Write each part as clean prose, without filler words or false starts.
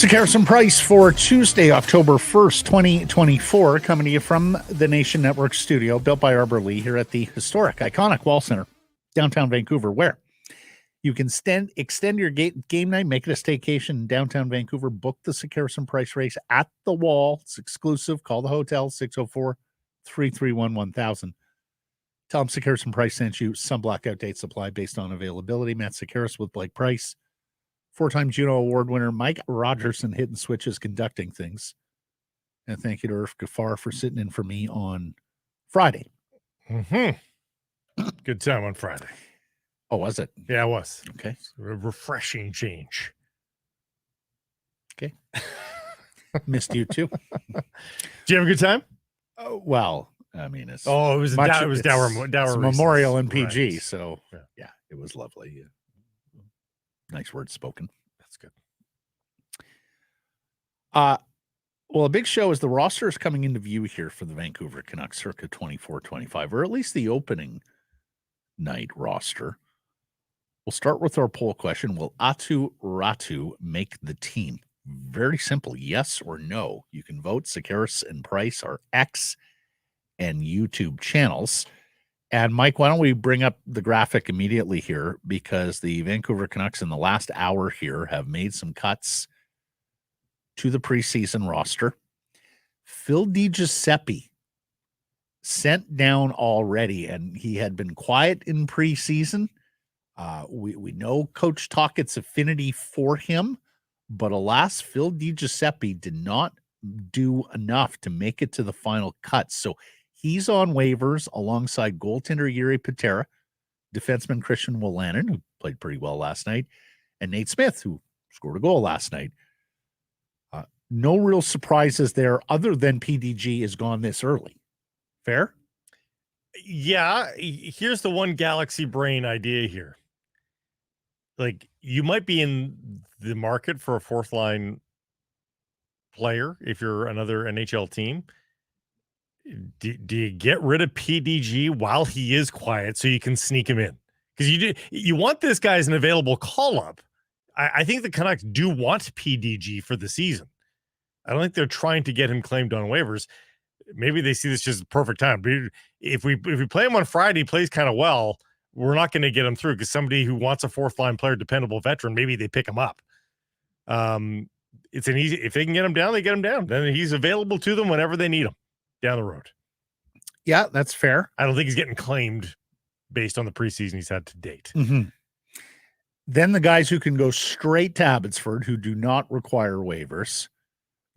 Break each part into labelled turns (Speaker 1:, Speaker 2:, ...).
Speaker 1: Comparison price for Tuesday, October 1st, 2024, coming to you from the Nation Network studio, built by Arbor Lee here at the historic, iconic Wall Center, downtown Vancouver, where you can extend your game night, make it a staycation in downtown Vancouver. Book the Comparison price race at the Wall. It's exclusive. Call the hotel, 604-331-1000. Tell them Comparison price sent you. Some blackout date supply based on availability. Matt Sakaris with Blake Price. Four-time Juno Award winner Mike Rogerson hitting switches, conducting things. And thank you to Irf Gafar for sitting in for me on Friday.
Speaker 2: Mm-hmm. Good time on Friday.
Speaker 1: Oh, was it?
Speaker 2: Yeah, it was.
Speaker 1: Okay.
Speaker 2: A refreshing change.
Speaker 1: Okay. Missed you too.
Speaker 2: Did you have a good time?
Speaker 1: Well, I mean, it's
Speaker 2: it was dour
Speaker 1: it's Memorial and PG,
Speaker 2: right.
Speaker 1: So yeah, it was lovely. Nice words spoken.
Speaker 2: That's good.
Speaker 1: Well, a big show is the roster is coming into view here for the Vancouver Canucks circa 24-25, or at least the opening night roster. We'll start with our poll question. Will Aatu Räty make the team? Very simple. Yes or no. You can vote. Sakaris and Price are X and YouTube channels. And Mike, why don't we bring up the graphic immediately here, because the Vancouver Canucks in the last hour here have made some cuts to the preseason roster. Phil DiGiuseppe sent down already, and he had been quiet in preseason. We know Coach Tockett's affinity for him, but alas, Phil DiGiuseppe did not do enough to make it to the final cut. So he's on waivers alongside goaltender Jiri Patera, defenseman Christian Wolanin, who played pretty well last night, and Nate Smith, who scored a goal last night. No real surprises there other than PDG is gone this early. Fair?
Speaker 2: Yeah. Here's the one galaxy brain idea here. Like, you might be in the market for a fourth line player if you're another NHL team. Do you get rid of PDG while he is quiet so you can sneak him in? Because you want this guy as an available call-up. I think the Canucks do want PDG for the season. I don't think they're trying to get him claimed on waivers. Maybe they see this just the perfect time. But if we play him on Friday, he plays kind of well, we're not going to get him through, because somebody who wants a fourth-line player, dependable veteran, maybe they pick him up. It's an easy, if they can get him down, they get him down. Then he's available to them whenever they need him down the road.
Speaker 1: Yeah, that's fair.
Speaker 2: I don't think he's getting claimed based on the preseason he's had to date.
Speaker 1: Mm-hmm. Then the guys who can go straight to Abbotsford, who do not require waivers.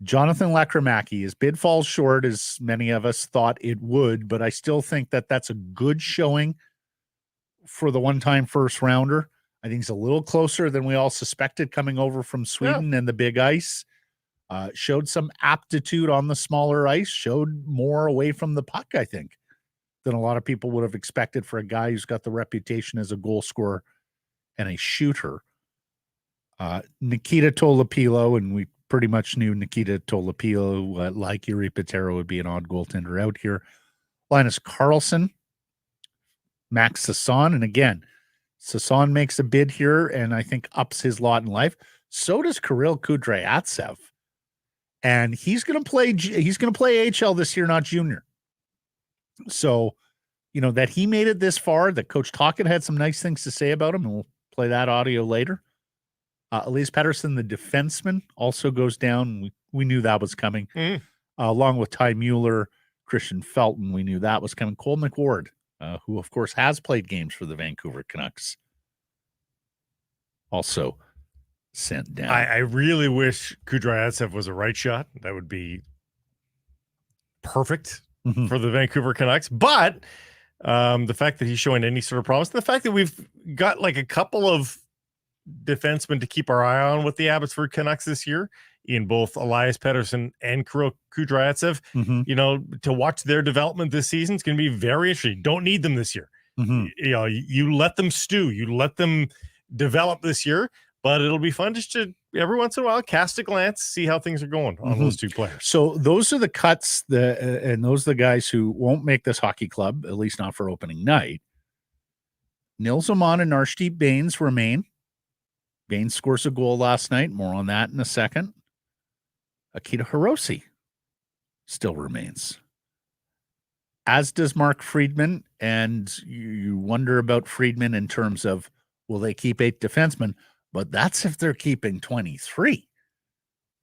Speaker 1: Jonathan Lekrimaki, his bid falls short, as many of us thought it would, but I still think that that's a good showing for the one-time first rounder. I think he's a little closer than we all suspected coming over from Sweden and the big ice. Showed some aptitude on the smaller ice, showed more away from the puck, I think, than a lot of people would have expected for a guy who's got the reputation as a goal scorer and a shooter. Nikita Tolopilo, and we pretty much knew Nikita Tolopilo, like Jiri Patera, would be an odd goaltender out here. Linus Karlsson, Max Sasson, and again, Sasson makes a bid here and I think ups his lot in life. So does Kirill Kudryavtsev. And he's going to play AHL this year, not junior. So, that he made it this far, that Coach Tocchet had some nice things to say about him, and we'll play that audio later. Elias Pettersson, the defenseman, also goes down. We knew that was coming. Along with Ty Mueller, Christian Felton, we knew that was coming. Cole McWard, who, of course, has played games for the Vancouver Canucks, also sent down.
Speaker 2: I really wish Kudryavtsev was a right shot. That would be perfect for the Vancouver Canucks. But the fact that he's showing any sort of promise, the fact that we've got like a couple of defensemen to keep our eye on with the Abbotsford Canucks this year, in both Elias Pettersson and Kirill Kudryavtsev, to watch their development this season is going to be very interesting. Don't need them this year. You let them stew. You let them develop this year. But it'll be fun just to, every once in a while, cast a glance, see how things are going on those two players.
Speaker 1: So those are the cuts, and those are the guys who won't make this hockey club, at least not for opening night. Nils Åman and Arshdeep Bains remain. Bains scores a goal last night. More on that in a second. Akita Hirose still remains, as does Mark Friedman. And you wonder about Friedman in terms of, will they keep 8 defensemen? But that's if they're keeping 23.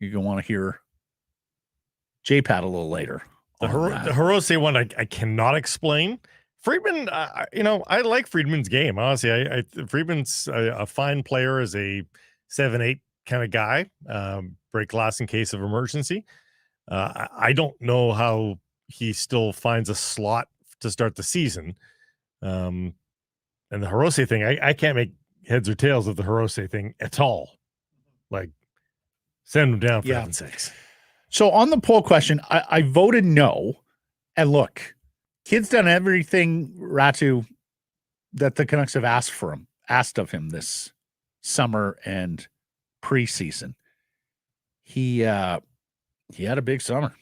Speaker 1: You're going to want to hear JPat a little later.
Speaker 2: The Hirose one, I cannot explain. Friedman, I like Friedman's game. Honestly, Friedman's a fine player as a 7-8 kind of guy. Break glass in case of emergency. I don't know how he still finds a slot to start the season. And the Hirose thing, I can't make heads or tails of the Hirose thing at all. Like, send him down for heaven's sakes.
Speaker 1: So on the poll question, I voted no. And look, kid's done everything, Räty, that the Canucks have asked of him this summer and preseason. He had a big summer.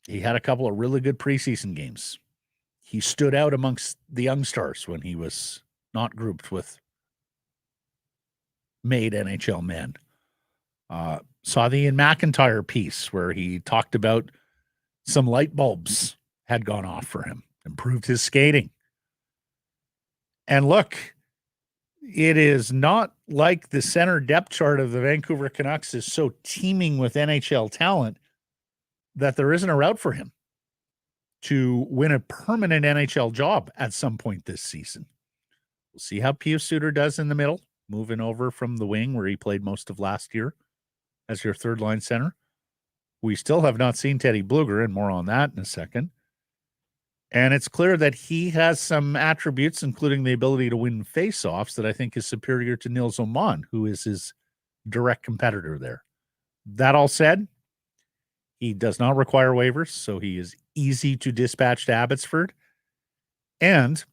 Speaker 1: He had a couple of really good preseason games. He stood out amongst the young stars when he was not grouped with made NHL men. Saw the Ian McIntyre piece where he talked about some light bulbs had gone off for him, improved his skating. And look, it is not like the center depth chart of the Vancouver Canucks is so teeming with NHL talent that there isn't a route for him to win a permanent NHL job at some point this season. We'll see how Pius Suter does in the middle, moving over from the wing where he played most of last year as your third line center. We still have not seen Teddy Bluger, and more on that in a second. And it's clear that he has some attributes, including the ability to win faceoffs, that I think is superior to Nils Åman, who is his direct competitor there. That all said, he does not require waivers, so he is easy to dispatch to Abbotsford. And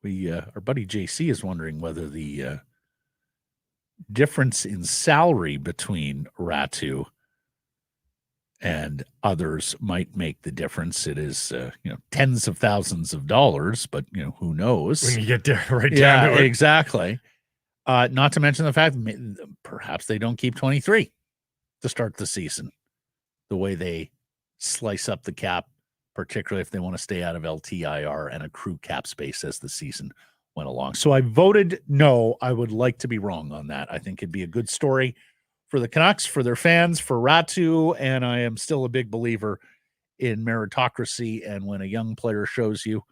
Speaker 1: our buddy JC is wondering whether the difference in salary between Räty and others might make the difference. It is, tens of thousands of dollars, but who knows
Speaker 2: when you get there, right down to it.
Speaker 1: Exactly. Not to mention the fact that perhaps they don't keep 23 to start the season, the way they slice up the cap, particularly if they want to stay out of LTIR and accrue cap space as the season went along. So I voted no. I would like to be wrong on that. I think it'd be a good story for the Canucks, for their fans, for Räty, and I am still a big believer in meritocracy. And when a young player shows you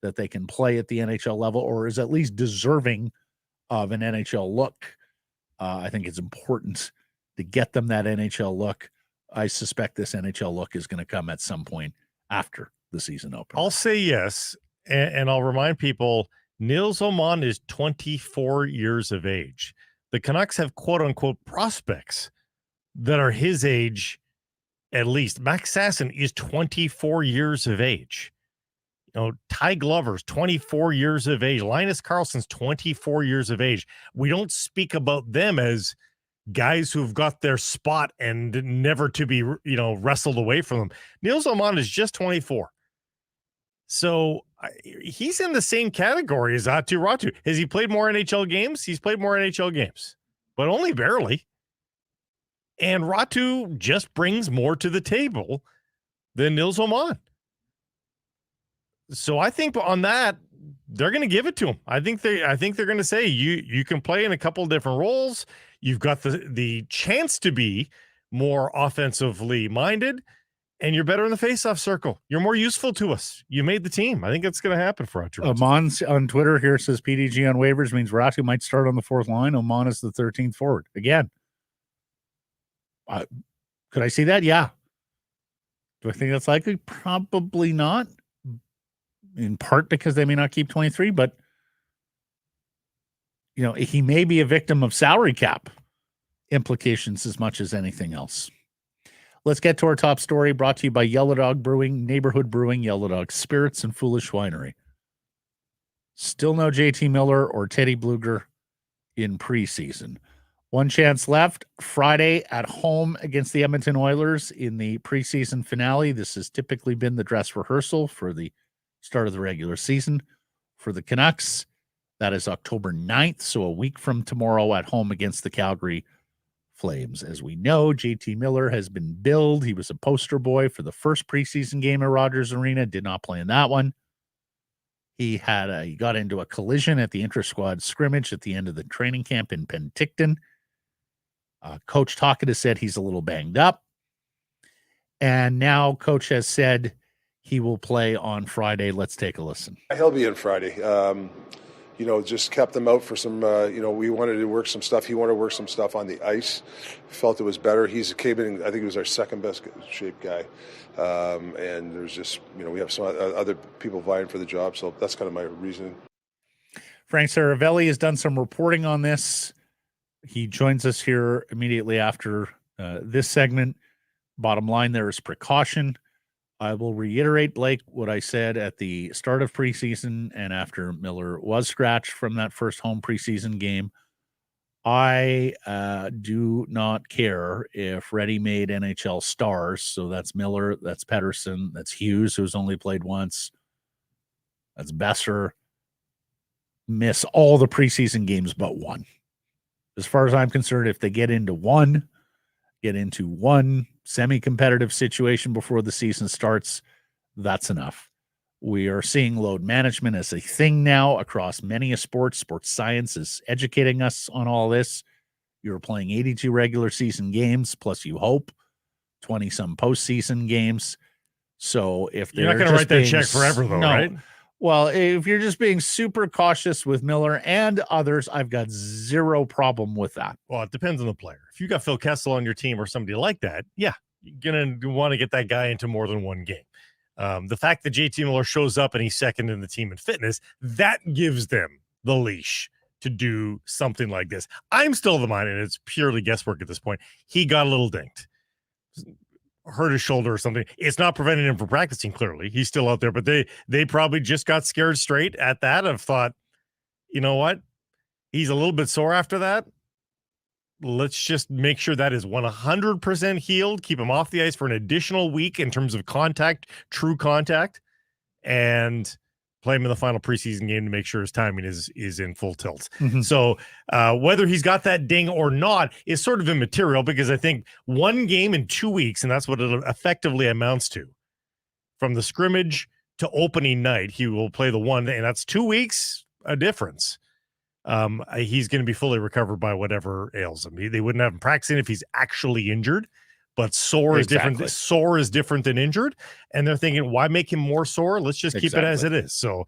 Speaker 1: that they can play at the NHL level or is at least deserving of an NHL look, I think it's important to get them that NHL look. I suspect this NHL look is going to come at some point after the season opens.
Speaker 2: I'll say yes, and I'll remind people, Nils Åman is 24 years of age. The Canucks have quote-unquote prospects that are his age at least. Max Sasson is 24 years of age. Ty Glover's 24 years of age. Linus Karlsson's 24 years of age. We don't speak about them as guys who've got their spot and never to be, wrestled away from them. Nils Åman is just 24. So he's in the same category as Aatu Räty. Has he played more NHL games? He's played more NHL games, but only barely. And Räty just brings more to the table than Nils Åman. So I think on that, they're going to give it to him. I think they're going to say you can play in a couple of different roles. You've got the chance to be more offensively minded, and you're better in the faceoff circle. You're more useful to us. You made the team. I think it's going to happen for Räty.
Speaker 1: Åman on Twitter here says PDG on waivers means Räty might start on the fourth line. Åman is the 13th forward. Again, could I see that? Yeah. Do I think that's likely? Probably not. In part because they may not keep 23, but he may be a victim of salary cap implications as much as anything else. Let's get to our top story, brought to you by Yellow Dog Brewing, Neighborhood Brewing, Yellow Dog Spirits, and Foolish Winery. Still no JT Miller or Teddy Bluger in preseason. One chance left Friday at home against the Edmonton Oilers in the preseason finale. This has typically been the dress rehearsal for the start of the regular season for the Canucks. That is October 9th, so a week from tomorrow at home against the Calgary Flames. As we know, JT Miller has been billed. He was a poster boy for the first preseason game at Rogers Arena, did not play in that one. He got into a collision at the inter-squad scrimmage at the end of the training camp in Penticton. Coach Tocchet has said he's a little banged up. And now Coach has said he will play on Friday. Let's take a listen.
Speaker 3: He'll be in Friday. Just kept him out for some, we wanted to work some stuff. He wanted to work some stuff on the ice. Felt it was better. He's came in, I think he was our second best shaped guy. And there's just, we have some other people vying for the job. So that's kind of my reasoning.
Speaker 1: Frank Seravalli has done some reporting on this. He joins us here immediately after this segment. Bottom line, there is precaution. I will reiterate, Blake, what I said at the start of preseason and after Miller was scratched from that first home preseason game. I do not care if Räty made NHL stars. So that's Miller, that's Paterson, that's Hughes, who's only played once. That's Besser. Miss all the preseason games but one. As far as I'm concerned, if they get into one semi-competitive situation before the season starts, that's enough. We are seeing load management as a thing now across many sports. Sports science is educating us on all this. You're playing 82 regular season games, plus you hope 20-some postseason games. So if
Speaker 2: you're not going to write that check forever, though, right?
Speaker 1: Well, if you're just being super cautious with Miller and others, I've got zero problem with that.
Speaker 2: Well, it depends on the player. If you got Phil Kessel on your team or somebody like that, yeah, you're going to want to get that guy into more than one game. The fact that JT Miller shows up and he's second in the team in fitness, that gives them the leash to do something like this. I'm still of the mind, and it's purely guesswork at this point, he got a little dinged. Hurt his shoulder or something. It's not preventing him from practicing, clearly. He's still out there, but they probably just got scared straight at that and thought, you know what? He's a little bit sore after that. Let's just make sure that is 100% healed, keep him off the ice for an additional week in terms of contact, true contact, and play him in the final preseason game to make sure his timing is in full tilt. Mm-hmm. So whether he's got that ding or not is sort of immaterial, because I think one game in 2 weeks, and that's what it effectively amounts to, from the scrimmage to opening night, he will play the one, and that's 2 weeks, a difference. He's going to be fully recovered by whatever ails him. They wouldn't have him practicing if he's actually injured. But sore is different. Sore is different than injured, and they're thinking, why make him more sore? Let's just keep it as it is. So,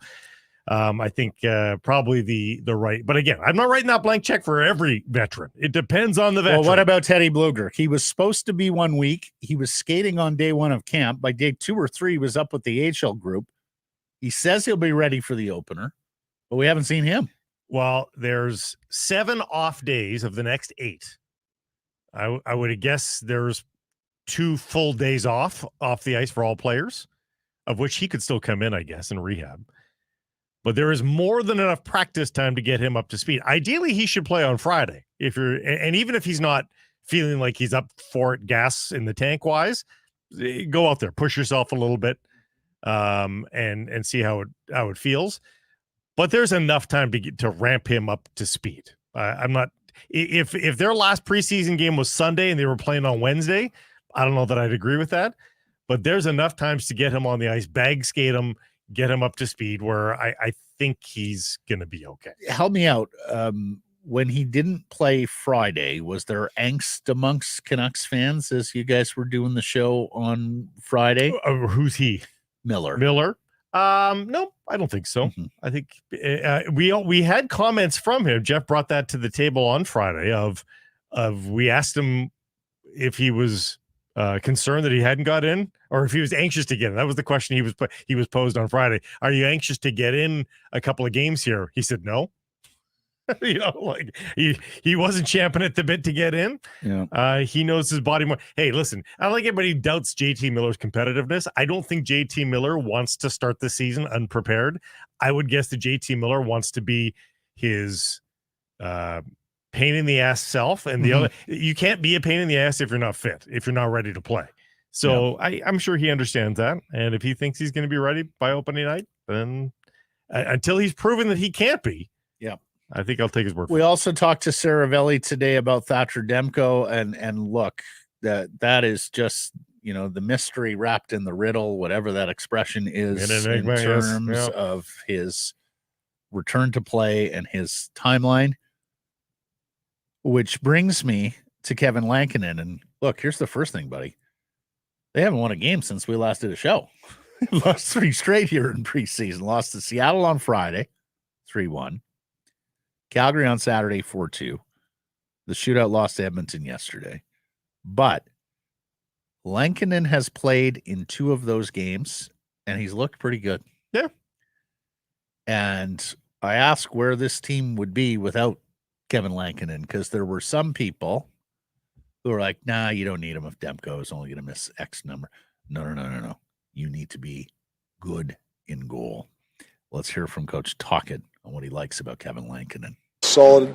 Speaker 2: I think probably the right. But again, I'm not writing that blank check for every veteran. It depends on the veteran.
Speaker 1: Well, what about Teddy Bluger? He was supposed to be 1 week. He was skating on day one of camp. By day 2 or 3, he was up with the AHL group. He says he'll be ready for the opener, but we haven't seen him.
Speaker 2: Well, there's 7 off days of the next 8. I would guess there's 2 full days off the ice for all players, of which he could still come in, I guess, in rehab. But there is more than enough practice time to get him up to speed. Ideally, he should play on Friday. And even if he's not feeling like he's up for it, gas in the tank wise, go out there, push yourself a little bit, and see how it feels. But there's enough time to ramp him up to speed. I'm not. If their last preseason game was Sunday and they were playing on Wednesday, I don't know that I'd agree with that, but there's enough times to get him on the ice, bag skate him, get him up to speed where I think he's going to be okay.
Speaker 1: Help me out. When he didn't play Friday, was there angst amongst Canucks fans as you guys were doing the show on Friday?
Speaker 2: Who's he?
Speaker 1: Miller.
Speaker 2: No, I don't think so. Mm-hmm. I think we had comments from him. Jeff brought that to the table on Friday of we asked him if he was concerned that he hadn't got in, or if he was anxious to get in. That was the question he was posed on Friday. Are you anxious to get in a couple of games here? He said no. Like he wasn't champing at the bit to get in. Yeah. He knows his body more. Hey, listen, I don't think anybody doubts JT Miller's competitiveness. I don't think JT Miller wants to start the season unprepared. I would guess that JT Miller wants to be his pain in the ass self, and the other, you can't be a pain in the ass if you're not fit, if you're not ready to play. So yeah. I'm sure he understands that, and if he thinks he's going to be ready by opening night, then until he's proven that he can't be, I think I'll take his word for
Speaker 1: We
Speaker 2: it.
Speaker 1: also talked to Seravalli today about Thatcher Demko, and look, that is just, the mystery wrapped in the riddle, whatever that expression is,
Speaker 2: An enigma,
Speaker 1: in terms
Speaker 2: yes. Yeah.
Speaker 1: of his return to play and his timeline. Which brings me to Kevin Lankinen. And look, here's the first thing, buddy. They haven't won a game since we last did a show. Lost 3 straight here in preseason. Lost to Seattle on Friday, 3-1. Calgary on Saturday, 4-2. The shootout lost to Edmonton yesterday. But Lankinen has played in 2 of those games, and he's looked pretty good.
Speaker 2: Yeah.
Speaker 1: And I ask where this team would be without Kevin Lankinen, because there were some people who are like, nah, you don't need him if Demko is only going to miss X number. No. You need to be good in goal. Let's hear from Coach Tocchet on what he likes about Kevin Lankinen.
Speaker 3: Solid.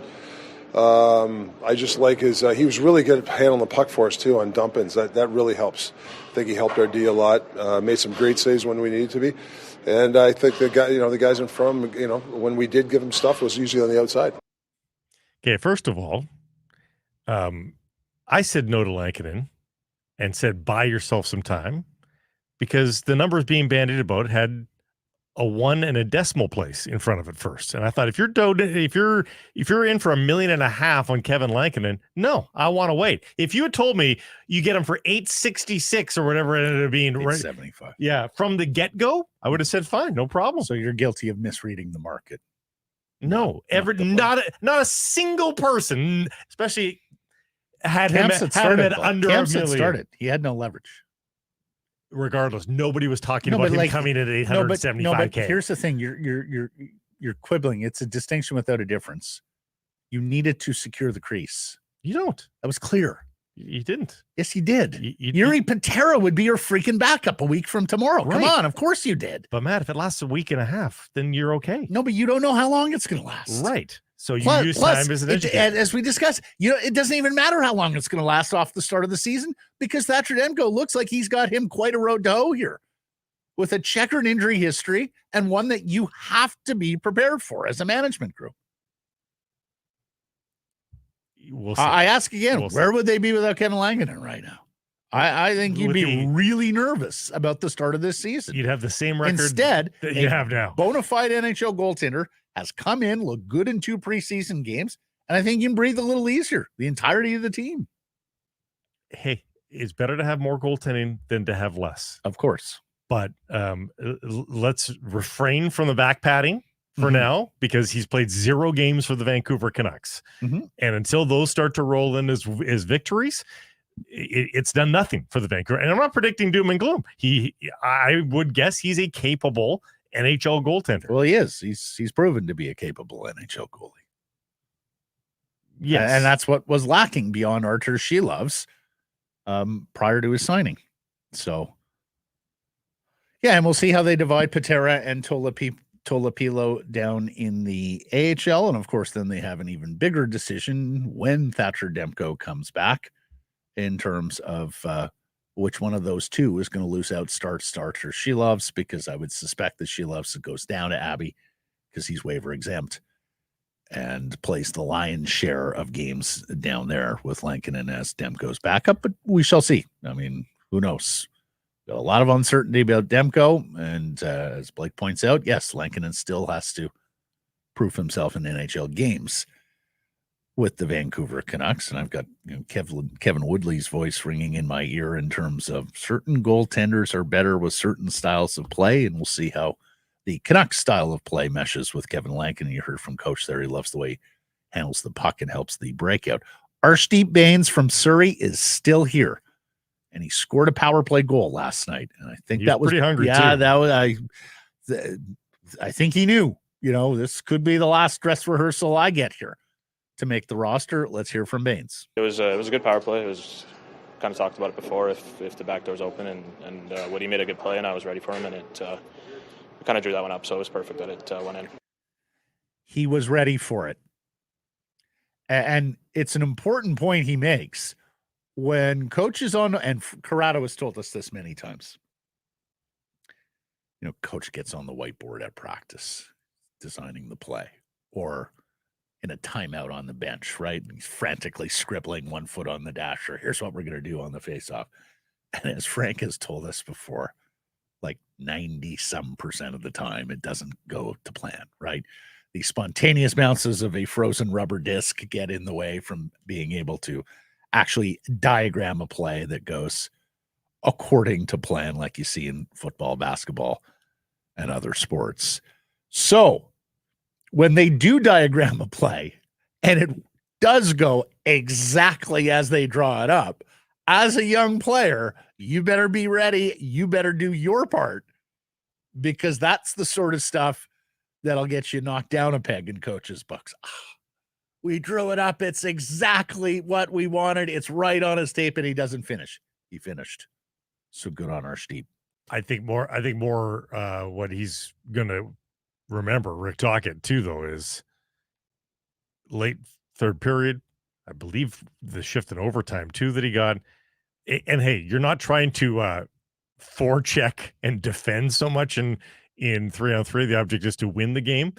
Speaker 3: I just like his. He was really good at handling the puck for us too on dump-ins. That really helps. I think he helped our D a lot. Made some great saves when we needed to be, and I think the guys in front, when we did give him stuff, was usually on the outside.
Speaker 2: Okay, first of all, I said no to Lankinen and said buy yourself some time, because the numbers being bandied about had a 1 and a decimal place in front of it first. And I thought, if you're in for $1.5 million on Kevin Lankinen, no, I want to wait. If you had told me you get him for $866 or whatever it ended up being, right?
Speaker 1: $875.
Speaker 2: Yeah, from the get-go, I would have said fine, no problem.
Speaker 1: So you're guilty of misreading the market.
Speaker 2: No, not a single person, especially had him at under $1 million.
Speaker 1: Started. He had no leverage.
Speaker 2: Regardless, nobody was talking about him coming in at $875K.
Speaker 1: No, but here's the thing: you're quibbling. It's a distinction without a difference. You needed to secure the crease.
Speaker 2: You don't.
Speaker 1: That was clear.
Speaker 2: You didn't.
Speaker 1: Yes, you did. Jiri Patera would be your freaking backup a week from tomorrow. Right. Come on, of course you did.
Speaker 2: But Matt, if it lasts a week and a half, then you're okay.
Speaker 1: No, but you don't know how long it's going to last.
Speaker 2: Right. So you use time as an educator.
Speaker 1: And as we discussed, it doesn't even matter how long it's going to last off the start of the season, because Thatcher Demko looks like he's got him quite a road to hoe here, with a checkered injury history, and one that you have to be prepared for as a management group.
Speaker 2: We'll see.
Speaker 1: I ask again, where would they be without Kevin Lankinen right now? I think you'd be really nervous about the start of this season.
Speaker 2: You'd have the same record
Speaker 1: instead
Speaker 2: that you have now.
Speaker 1: Bona fide NHL goaltender has come in, looked good in 2 preseason games, and I think you can breathe a little easier, the entirety of the team.
Speaker 2: Hey, it's better to have more goaltending than to have less.
Speaker 1: Of course.
Speaker 2: But let's refrain from the back padding for now, because he's played 0 games for the Vancouver Canucks. And until those start to roll in as victories, it's done nothing for the Vancouver. And I'm not predicting doom and gloom. I would guess he's a capable NHL goaltender.
Speaker 1: Well, he is. He's proven to be a capable NHL goalie.
Speaker 2: Yes.
Speaker 1: And that's what was lacking beyond Artur Shilov's prior to his signing. So, yeah, and we'll see how they divide Patera and Tolopilo down in the AHL. And, of course, then they have an even bigger decision when Thatcher Demko comes back in terms of which one of those 2 is going to lose out starts or Shilovs, because I would suspect that Shilovs goes down to Abby because he's waiver exempt and plays the lion's share of games down there with Lankinen as Demko's backup. But we shall see. I mean, who knows? Got a lot of uncertainty about Demko, and as Blake points out, yes, Lankinen still has to prove himself in NHL games with the Vancouver Canucks. And I've got Kevin Woodley's voice ringing in my ear in terms of certain goaltenders are better with certain styles of play, and we'll see how the Canucks style of play meshes with Kevin Lankinen. You heard from Coach there. He loves the way he handles the puck and helps the breakout. Arshdeep Bains from Surrey is still here, and he scored a power play goal last night. And I think that was
Speaker 2: pretty hungry.
Speaker 1: Yeah,
Speaker 2: too.
Speaker 1: that was I think he knew, this could be the last dress rehearsal I get here to make the roster. Let's hear from Bains.
Speaker 4: It was a good power play. It was kind of talked about it before. If the back door's open, and Woody made a good play, and I was ready for him, and it kind of drew that one up. So it was perfect that it went in.
Speaker 1: He was ready for it, and it's an important point he makes when coaches on, and Corrado has told us this many times. Coach gets on the whiteboard at practice, designing the play, or in a timeout on the bench, right? And he's frantically scribbling one foot on the dasher. Here's what we're going to do on the faceoff. And as Frank has told us before, like 90% of the time, it doesn't go to plan, right? The spontaneous bounces of a frozen rubber disc get in the way from being able to actually diagram a play that goes according to plan, like you see in football, basketball, and other sports. So when they do diagram a play and it does go exactly as they draw it up, as a young player, you better be ready. You better do your part, because that's the sort of stuff that'll get you knocked down a peg in coaches' books. We drew it up. It's exactly what we wanted. It's right on his tape, and he doesn't finish. He finished. So good on Arshdeep.
Speaker 2: I think more what he's going to remember, Rick Tocchet, too, though, is late third period. I believe the shift in overtime, too, that he got. And, hey, you're not trying to forecheck and defend so much in 3-on-3. The object is to win the game.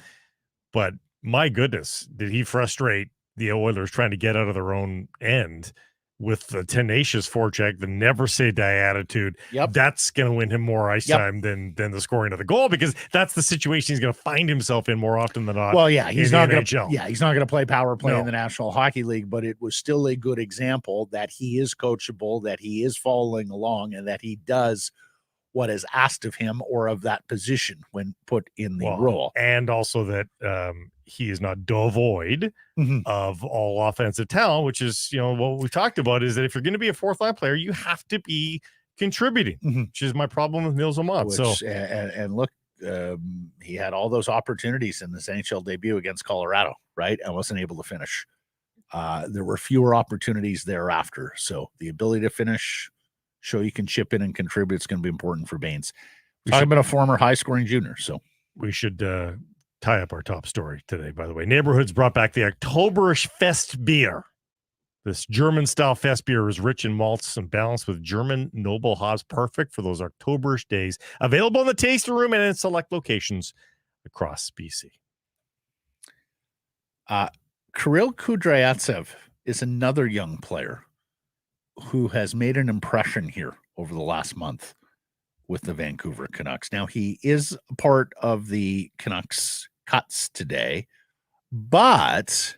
Speaker 2: But, my goodness, did he frustrate the Oilers trying to get out of their own end with the tenacious forecheck, the never-say-die attitude.
Speaker 1: Yep.
Speaker 2: That's going to win him more ice time than the scoring of the goal, because that's the situation he's going to find himself in more often than not.
Speaker 1: Well, yeah, he's not going to.
Speaker 2: Yeah,
Speaker 1: he's not going to play power play in the National Hockey League, but it was still a good example that he is coachable, that he is following along, and that he does what is asked of him or of that position when put in the role.
Speaker 2: And also that he is not devoid of all offensive talent, which is, what we talked about, is that if you're going to be a fourth line player, you have to be contributing, which is my problem with Nils Amott.
Speaker 1: And look, he had all those opportunities in this NHL debut against Colorado, right? And wasn't able to finish. There were fewer opportunities thereafter. So the ability to finish, show you can chip in and contribute, it's going to be important for Bains. He's been a former high-scoring junior, so
Speaker 2: we should tie up our top story today, by the way. Neighborhoods brought back the Oktoberfest Fest beer. This German-style fest beer is rich in malts and balanced with German noble hops, perfect for those Oktoberfest days. Available in the tasting room and in select locations across BC.
Speaker 1: Kirill Kudryavtsev is another young player who has made an impression here over the last month with the Vancouver Canucks. Now, he is a part of the Canucks cuts today, but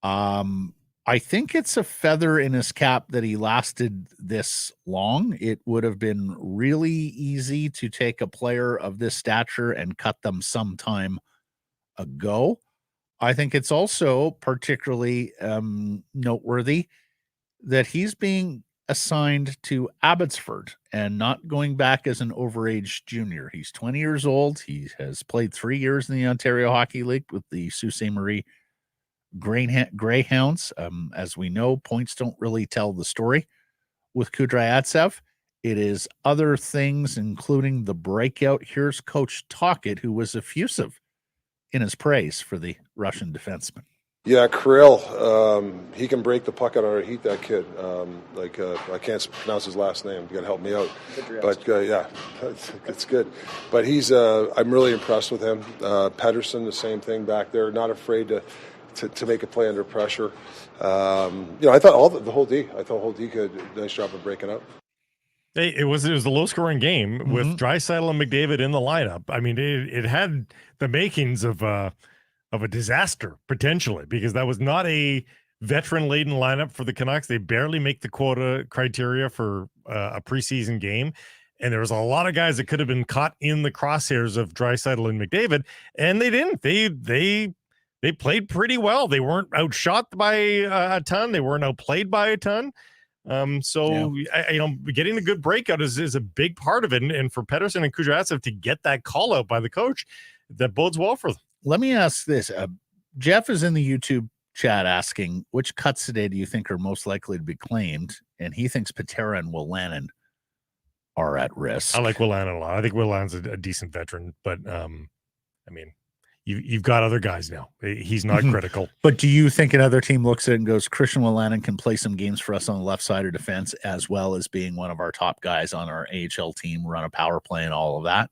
Speaker 1: I think it's a feather in his cap that he lasted this long. It would have been really easy to take a player of this stature and cut them some time ago. I think it's also particularly noteworthy that he's being assigned to Abbotsford and not going back as an overage junior. He's 20 years old. He has played 3 years in the Ontario Hockey League with the Sault Ste. Marie Greyhounds. As we know, points don't really tell the story with Kudryavtsev. It is other things, including the breakout. Here's Coach Tocchet, who was effusive in his praise for the Russian defenseman.
Speaker 3: Yeah, Kirill, he can break the puck out of our heat, that kid. I can't pronounce his last name. You got to help me out. But, yeah, it's good. But I'm really impressed with him. Paterson, the same thing back there, not afraid to make a play under pressure. I thought the whole D. I thought whole D did a nice job of breaking up.
Speaker 2: It was a low-scoring game with Draisaitl and McDavid in the lineup. I mean, it had the makings of a disaster, potentially, because that was not a veteran-laden lineup for the Canucks. They barely make the quota criteria for a preseason game, and there was a lot of guys that could have been caught in the crosshairs of Draisaitl and McDavid, and they didn't. They played pretty well. They weren't outshot by a ton. They weren't outplayed by a ton. Getting a good breakout is a big part of it, and for Paterson and Kudryavtsev to get that call out by the coach, that bodes well for them.
Speaker 1: Let me ask this. Jeff is in the YouTube chat asking, which cuts today do you think are most likely to be claimed? And he thinks Patera and Willanen are at risk.
Speaker 2: I like Willanen a lot. I think Willanen's a decent veteran, but you've got other guys now. He's not critical.
Speaker 1: But do you think another team looks at it and goes, Christian Willanen can play some games for us on the left side of defense, as well as being one of our top guys on our AHL team, run a power play and all of that?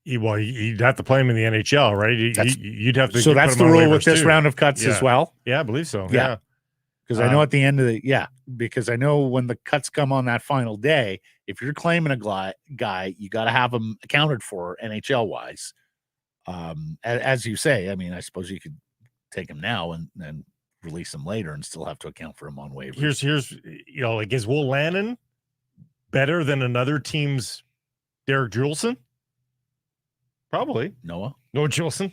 Speaker 2: You'd have to play him in the NHL, right? You'd have to.
Speaker 1: So that's the rule with this round of cuts as well.
Speaker 2: Yeah, I believe so.
Speaker 1: Yeah. Because I know at the end of because I know when the cuts come on that final day, if you're claiming a guy, you got to have him accounted for NHL wise. As you say, I mean, I suppose you could take him now and release him later and still have to account for him on waivers.
Speaker 2: Here's like, is Will Lannon better than another team's Derek Juleson? Probably.
Speaker 1: Noah
Speaker 2: Juleson.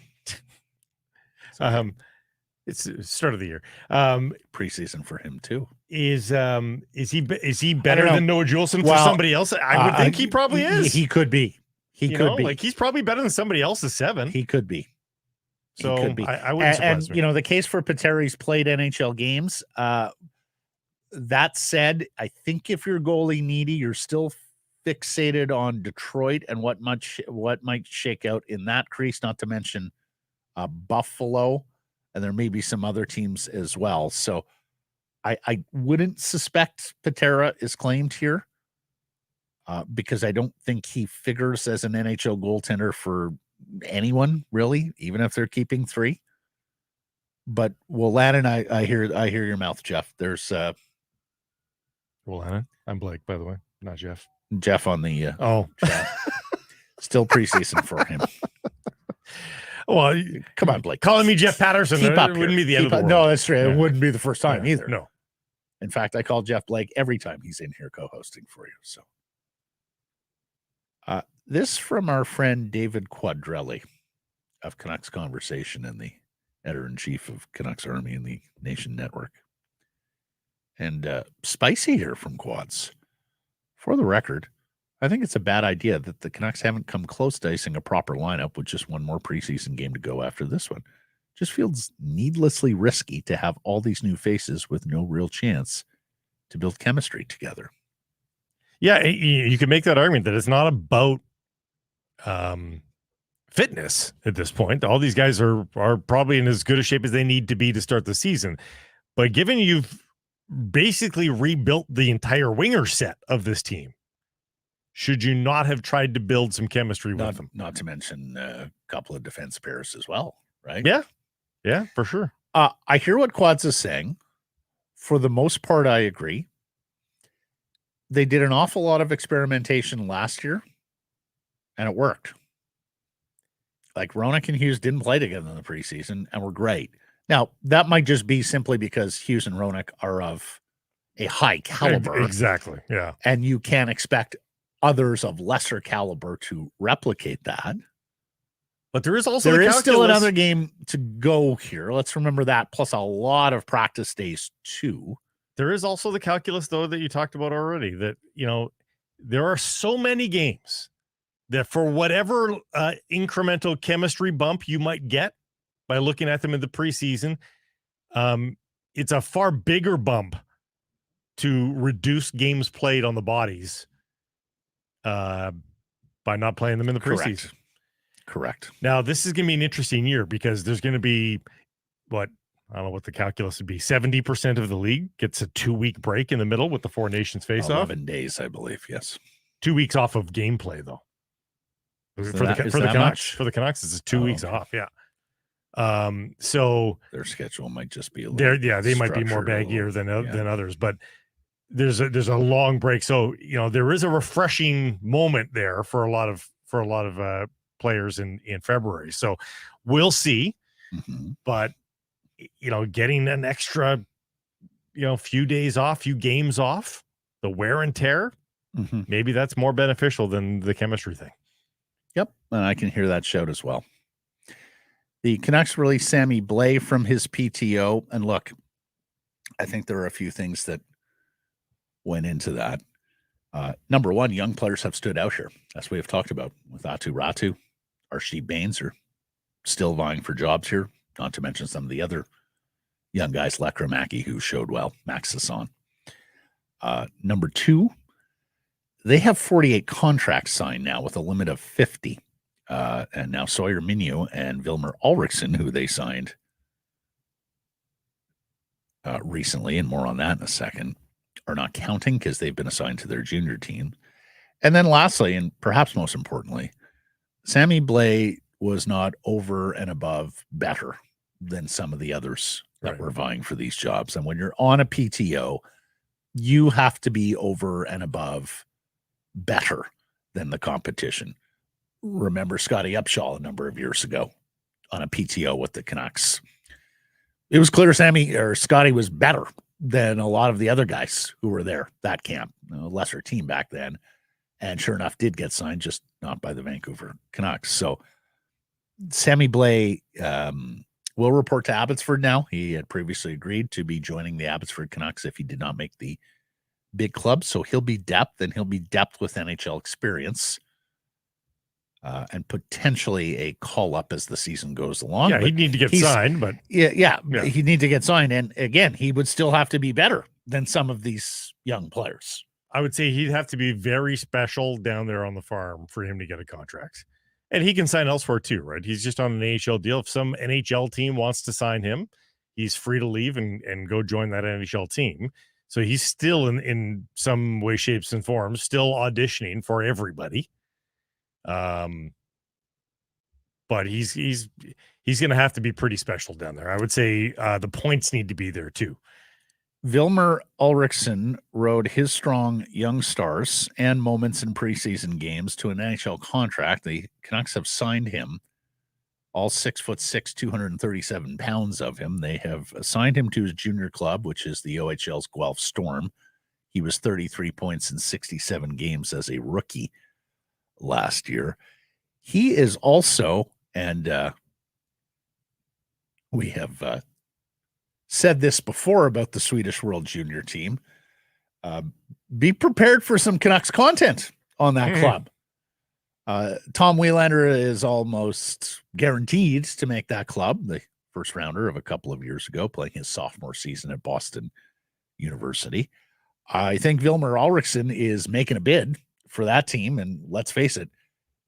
Speaker 2: It's start of the year.
Speaker 1: Preseason for him too.
Speaker 2: Is he better than Noah Juleson for somebody else? I would think he probably is.
Speaker 1: He could be. He could be.
Speaker 2: Like, he's probably better than somebody else's 7.
Speaker 1: He could be.
Speaker 2: So
Speaker 1: he could be.
Speaker 2: I wouldn't surprise me.
Speaker 1: The case for Pateri's played NHL games. That said, I think if you're goalie needy, you're still fixated on Detroit and what might shake out in that crease, not to mention Buffalo, and there may be some other teams as well. So I wouldn't suspect Patera is claimed here because I don't think he figures as an NHL goaltender for anyone, really, even if they're keeping 3. But Lannon, I hear your mouth, Jeff. There's
Speaker 2: Lannon. I'm Blake, by the way, not Jeff.
Speaker 1: Jeff on the still preseason for him.
Speaker 2: Well,
Speaker 1: come on, Blake.
Speaker 2: Calling me Jeff Paterson wouldn't be the end of the world.
Speaker 1: No, that's true. Yeah. It wouldn't be the first time either.
Speaker 2: No.
Speaker 1: In fact, I call Jeff Blake every time he's in here co-hosting for you. So, this from our friend David Quadrelli of Canucks Conversation and the editor-in-chief of Canucks Army and the Nation Network. And spicy here from Quads. For the record, I think it's a bad idea that the Canucks haven't come close to icing a proper lineup with just one more preseason game to go after this one. Just feels needlessly risky to have all these new faces with no real chance to build chemistry together.
Speaker 2: Yeah, you can make that argument that it's not about fitness at this point. All these guys are probably in as good a shape as they need to be to start the season. But given you've basically rebuilt the entire winger set of this team, should you not have tried to build some chemistry with them?
Speaker 1: Not to mention a couple of defense pairs as well, right?
Speaker 2: Yeah, for sure.
Speaker 1: I hear what Quads is saying. For the most part, I agree. They did an awful lot of experimentation last year, and it worked. Like, Roenick and Hughes didn't play together in the preseason and were great. Now, that might just be simply because Hughes and Roenick are of a high caliber.
Speaker 2: Exactly, yeah.
Speaker 1: And you can't expect others of lesser caliber to replicate that.
Speaker 2: But there is also
Speaker 1: still another game to go here. Let's remember that, plus a lot of practice days too.
Speaker 2: There is also the calculus, though, that you talked about already, that, there are so many games that for whatever incremental chemistry bump you might get by looking at them in the preseason, it's a far bigger bump to reduce games played on the bodies by not playing them in the preseason.
Speaker 1: Correct.
Speaker 2: Now, this is going to be an interesting year because there's going to be, I don't know what the calculus would be. 70% of the league gets a 2-week break in the middle with the Four Nations face-off.
Speaker 1: 11 days, I believe, yes.
Speaker 2: 2 weeks off of gameplay, though. For the Canucks, it's 2 weeks off, yeah. So
Speaker 1: their schedule might just be a little
Speaker 2: they might be more baggier than others, but there's a long break. So, there is a refreshing moment there for a lot of players in February. So we'll see.
Speaker 1: Mm-hmm.
Speaker 2: But getting an extra few days off, few games off, the wear and tear, maybe that's more beneficial than the chemistry thing.
Speaker 1: Yep, and I can hear that shout as well. The Canucks released Sammy Blais from his PTO, and look, I think there are a few things that went into that. Number one, young players have stood out here, as we have talked about with Räty. Arshdeep Bains are still vying for jobs here, not to mention some of the other young guys, Lekramaki, who showed well, Max Sasson. Number two, they have 48 contracts signed now with a limit of 50. And now Sawyer Minio and Vilmer Ulrichsen, who they signed recently, and more on that in a second, are not counting because they've been assigned to their junior team. And then lastly, and perhaps most importantly, Sammy Blais was not over and above better than some of the others that were vying for these jobs. And when you're on a PTO, you have to be over and above better than the competition. Remember Scotty Upshaw a number of years ago on a PTO with the Canucks. It was clear Scotty was better than a lot of the other guys who were there that camp, a lesser team back then. And sure enough, did get signed, just not by the Vancouver Canucks. So Sammy Blais will report to Abbotsford now. He had previously agreed to be joining the Abbotsford Canucks if he did not make the big club. So he'll be depth, and he'll be depth with NHL experience. And potentially a call up as the season goes along.
Speaker 2: Yeah, he'd need to get signed, but
Speaker 1: yeah, he'd need to get signed. And again, he would still have to be better than some of these young players.
Speaker 2: I would say he'd have to be very special down there on the farm for him to get a contract. And he can sign elsewhere too, right? He's just on an NHL deal. If some NHL team wants to sign him, he's free to leave and go join that NHL team. So he's still in some way, shapes, and forms, still auditioning for everybody. But he's going to have to be pretty special down there. I would say the points need to be there too.
Speaker 1: Vilmer Ulrichsen rode his strong young stars and moments in preseason games to an NHL contract. The Canucks have signed him, all 6'6", 237 pounds of him. They have assigned him to his junior club, which is the OHL's Guelph Storm. He was 33 points in 67 games as a rookie last year. He is also, and we have said this before about the Swedish World Junior team, be prepared for some Canucks content on that club. Tom Wielander is almost guaranteed to make that club, the first rounder of a couple of years ago, playing his sophomore season at Boston University. I think Vilmer Ulrichsen is making a bid for that team. And let's face it,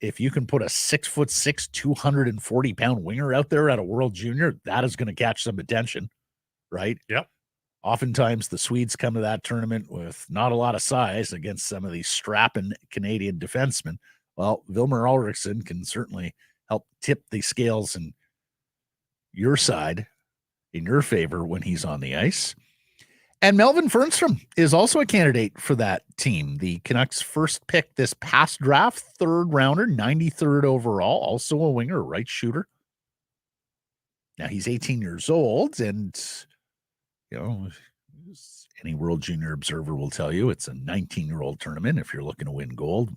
Speaker 1: if you can put a 6'6", 240-pound winger out there at a World Junior, that is going to catch some attention, right?
Speaker 2: Yep.
Speaker 1: Oftentimes the Swedes come to that tournament with not a lot of size against some of these strapping Canadian defensemen. Well, Vilmer Ulrichsen can certainly help tip the scales in your side, in your favor when he's on the ice. And Melvin Fernstrom is also a candidate for that team. The Canucks' first pick this past draft, third rounder, 93rd overall, also a winger, a right shooter. Now he's 18 years old, and any World Junior observer will tell you it's a 19-year-old tournament. If you're looking to win gold,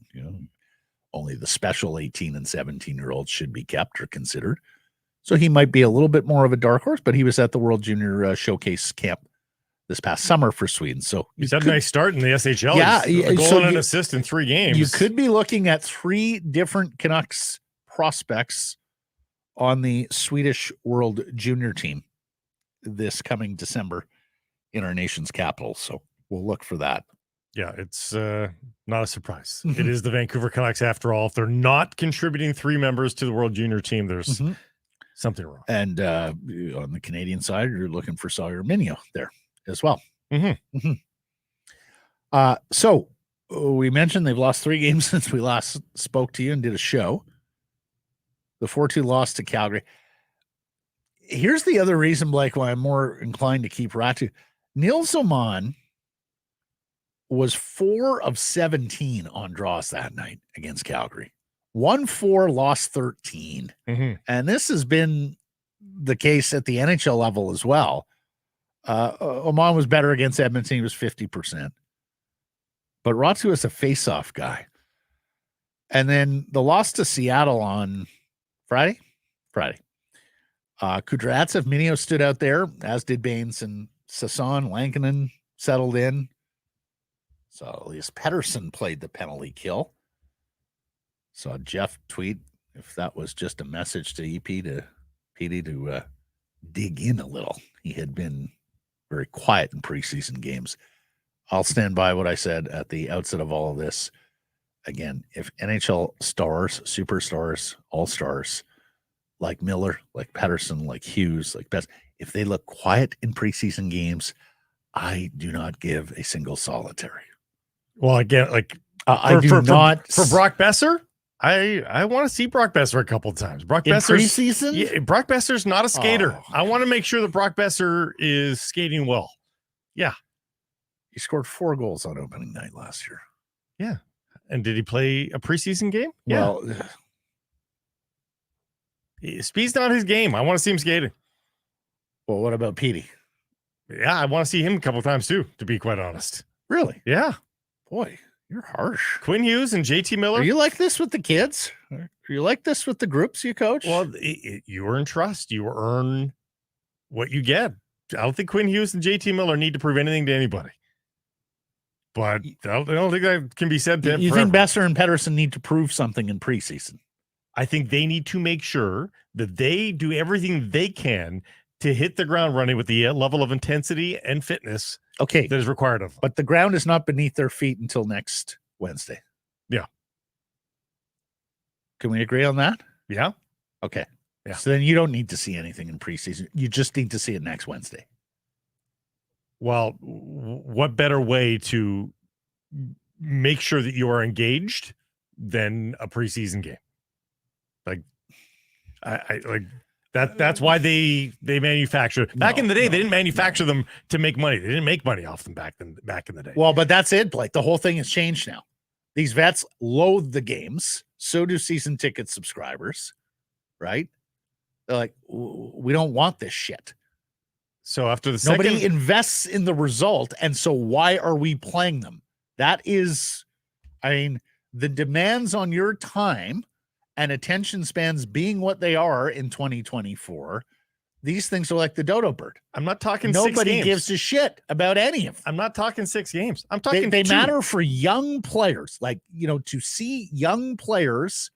Speaker 1: only the special 18 and 17-year-olds should be kept or considered. So he might be a little bit more of a dark horse, but he was at the World Junior Showcase camp this past summer for Sweden. So
Speaker 2: he's had a nice start in the SHL.
Speaker 1: Yeah,
Speaker 2: a goal and an assist in 3 games.
Speaker 1: You could be looking at 3 different Canucks prospects on the Swedish World Junior team this coming December in our nation's capital. So we'll look for that.
Speaker 2: Yeah, it's not a surprise. It is the Vancouver Canucks after all. If they're not contributing 3 members to the World Junior team, there's something wrong.
Speaker 1: And on the Canadian side, you're looking for Sawyer Minio there as well. So we mentioned they've lost 3 games since we last spoke to you and did a show. The 4-2 loss to Calgary. Here's the other reason, Blake, why I'm more inclined to keep Räty. Nils Åman was 4 of 17 on draws that night against Calgary. 1-4, lost 13. And this has been the case at the NHL level as well. Åman was better against Edmonton. He was 50%. But Räty was a face-off guy. And then the loss to Seattle on Friday. Kudryavtsev, Minio stood out there, as did Bains and Sasson. Lankinen settled in. So Elias Pettersson played the penalty kill. Saw Jeff tweet if that was just a message to EP to PD to dig in a little. He had been very quiet in preseason games. I'll stand by what I said at the outset of all of this. Again, if NHL stars, superstars, all-stars, like Miller, like Patterson, like Hughes, like Best, if they look quiet in preseason games, I do not give a single solitary.
Speaker 2: Well, again, like
Speaker 1: I do not
Speaker 2: for Brock Besser. I want to see Brock Besser a couple of times. Brock
Speaker 1: In
Speaker 2: Besser's
Speaker 1: preseason?
Speaker 2: Yeah, Brock Besser's not a skater.
Speaker 1: Oh.
Speaker 2: I want to make sure that Brock Besser is skating well. Yeah.
Speaker 1: He scored 4 goals on opening night last year.
Speaker 2: Yeah. And did he play a preseason game? Yeah.
Speaker 1: Well,
Speaker 2: Speed's not his game. I want to see him skating.
Speaker 1: well, what about Petey?
Speaker 2: Yeah, I want to see him a couple of times too, to be quite honest.
Speaker 1: Really?
Speaker 2: Yeah.
Speaker 1: Boy, you're harsh.
Speaker 2: Quinn Hughes and JT Miller.
Speaker 1: Are you like this with the kids? Are you like this with the groups you coach?
Speaker 2: Well, you earn trust. You earn what you get. I don't think Quinn Hughes and JT Miller need to prove anything to anybody. But I don't think that can be said to
Speaker 1: you
Speaker 2: forever.
Speaker 1: think Besser and Pedersen need to prove something in preseason?
Speaker 2: I think they need to make sure that they do everything they can to hit the ground running with the level of intensity and fitness
Speaker 1: Okay,
Speaker 2: that is required of them.
Speaker 1: but the ground is not beneath their feet until next Wednesday.
Speaker 2: Yeah.
Speaker 1: Can we agree on that?
Speaker 2: Yeah.
Speaker 1: Okay.
Speaker 2: Yeah.
Speaker 1: So then you don't need to see anything in preseason. You just need to see it next Wednesday.
Speaker 2: Well, what better way to make sure that you are engaged than a preseason game? Like, I like that. That's why they manufacture. Back in the day, they didn't manufacture them to make money. They didn't make money off them back in the day.
Speaker 1: Well, but that's it, Blake. The whole thing has changed now. These vets loathe the games. So do season ticket subscribers, right? They're like, we don't want this shit.
Speaker 2: So after the
Speaker 1: Nobody
Speaker 2: second,
Speaker 1: invests in the result, and so why are we playing them? That is, I mean, the demands on your time and attention spans being what they are in 2024, these things are like the dodo bird.
Speaker 2: I'm not talking.
Speaker 1: Nobody
Speaker 2: 6 games.
Speaker 1: gives a shit about any of them.
Speaker 2: I'm not talking 6 games. I'm talking.
Speaker 1: They
Speaker 2: 2.
Speaker 1: matter for young players, like, you know, to see young players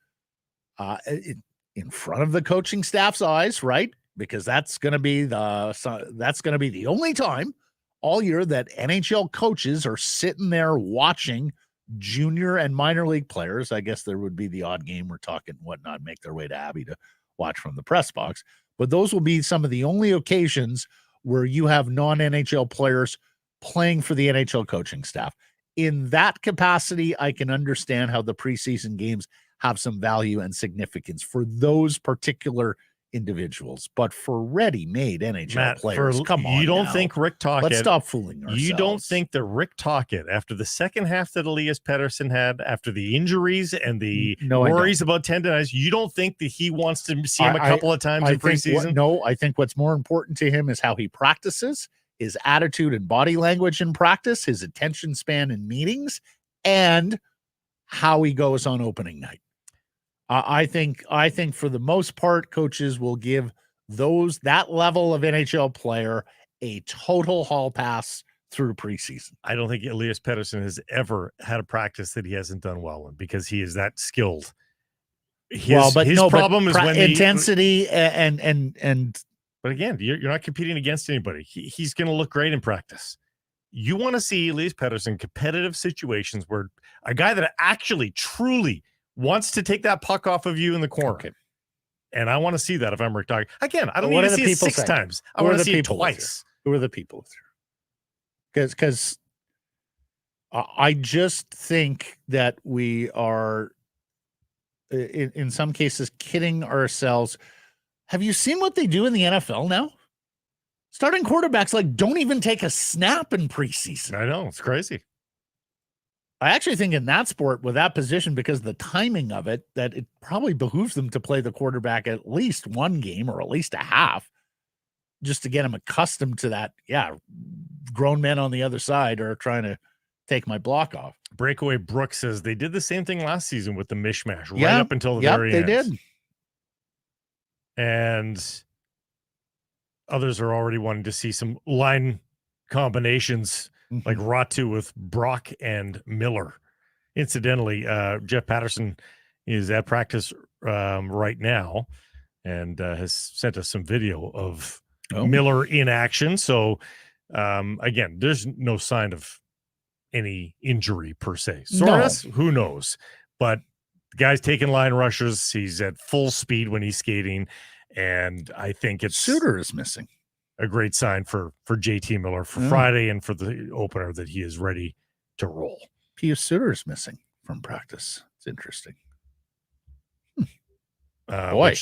Speaker 1: in front of the coaching staff's eyes, right? Because that's going to be the only time all year that NHL coaches are sitting there watching junior and minor league players. I guess there would be the odd game we're talking whatnot, make their way to Abbey to watch from the press box. But those will be some of the only occasions where you have non-NHL players playing for the NHL coaching staff. In that capacity, I can understand how the preseason games have some value and significance for those particular individuals, but for ready-made NHL players, come on.
Speaker 2: You don't
Speaker 1: now.
Speaker 2: think Rick Tocchet?
Speaker 1: Let's stop fooling ourselves.
Speaker 2: You don't think that Rick Tocchet, after the second half that Elias Pettersson had, after the injuries and the worries about tendonitis, you don't think that he wants to see him a couple of times in preseason?
Speaker 1: I think what's more important to him is how he practices, his attitude and body language in practice, his attention span in meetings, and how he goes on opening night. I think for the most part, coaches will give that level of NHL player a total hall pass through preseason.
Speaker 2: I don't think Elias Pettersson has ever had a practice that he hasn't done well in, because he is that skilled. His problem is when
Speaker 1: intensity and.
Speaker 2: But again, you're not competing against anybody. He's going to look great in practice. You want to see Elias Pettersson competitive situations where a guy that actually truly wants to take that puck off of you in the corner. Okay. And I want to see that if I'm Rick Tocchet. Again, I don't need to see it 6 times. I want to see it twice.
Speaker 1: Who are the people? Because I just think that we are, in some cases, kidding ourselves. Have you seen what they do in the NFL now? Starting quarterbacks don't even take a snap in preseason.
Speaker 2: I know, it's crazy.
Speaker 1: I actually think in that sport, with that position, because of the timing of it, that it probably behooves them to play the quarterback at least one game or at least a half, just to get him accustomed to that. Yeah, grown men on the other side are trying to take my block off.
Speaker 2: Breakaway Brooks says they did the same thing last season with the mishmash right up until the very end.
Speaker 1: They did.
Speaker 2: And others are already wanting to see some line combinations, like Räty with Brock and Miller. Incidentally, Jeff Paterson is at practice right now and has sent us some video of Miller in action. So, again, there's no sign of any injury per se. Soreness, who knows? But the guy's taking line rushes. He's at full speed when he's skating. And I think
Speaker 1: Suter is missing.
Speaker 2: A great sign for JT Miller for Friday and for the opener that he is ready to roll.
Speaker 1: Pius Suter is missing from practice. It's interesting. Boy,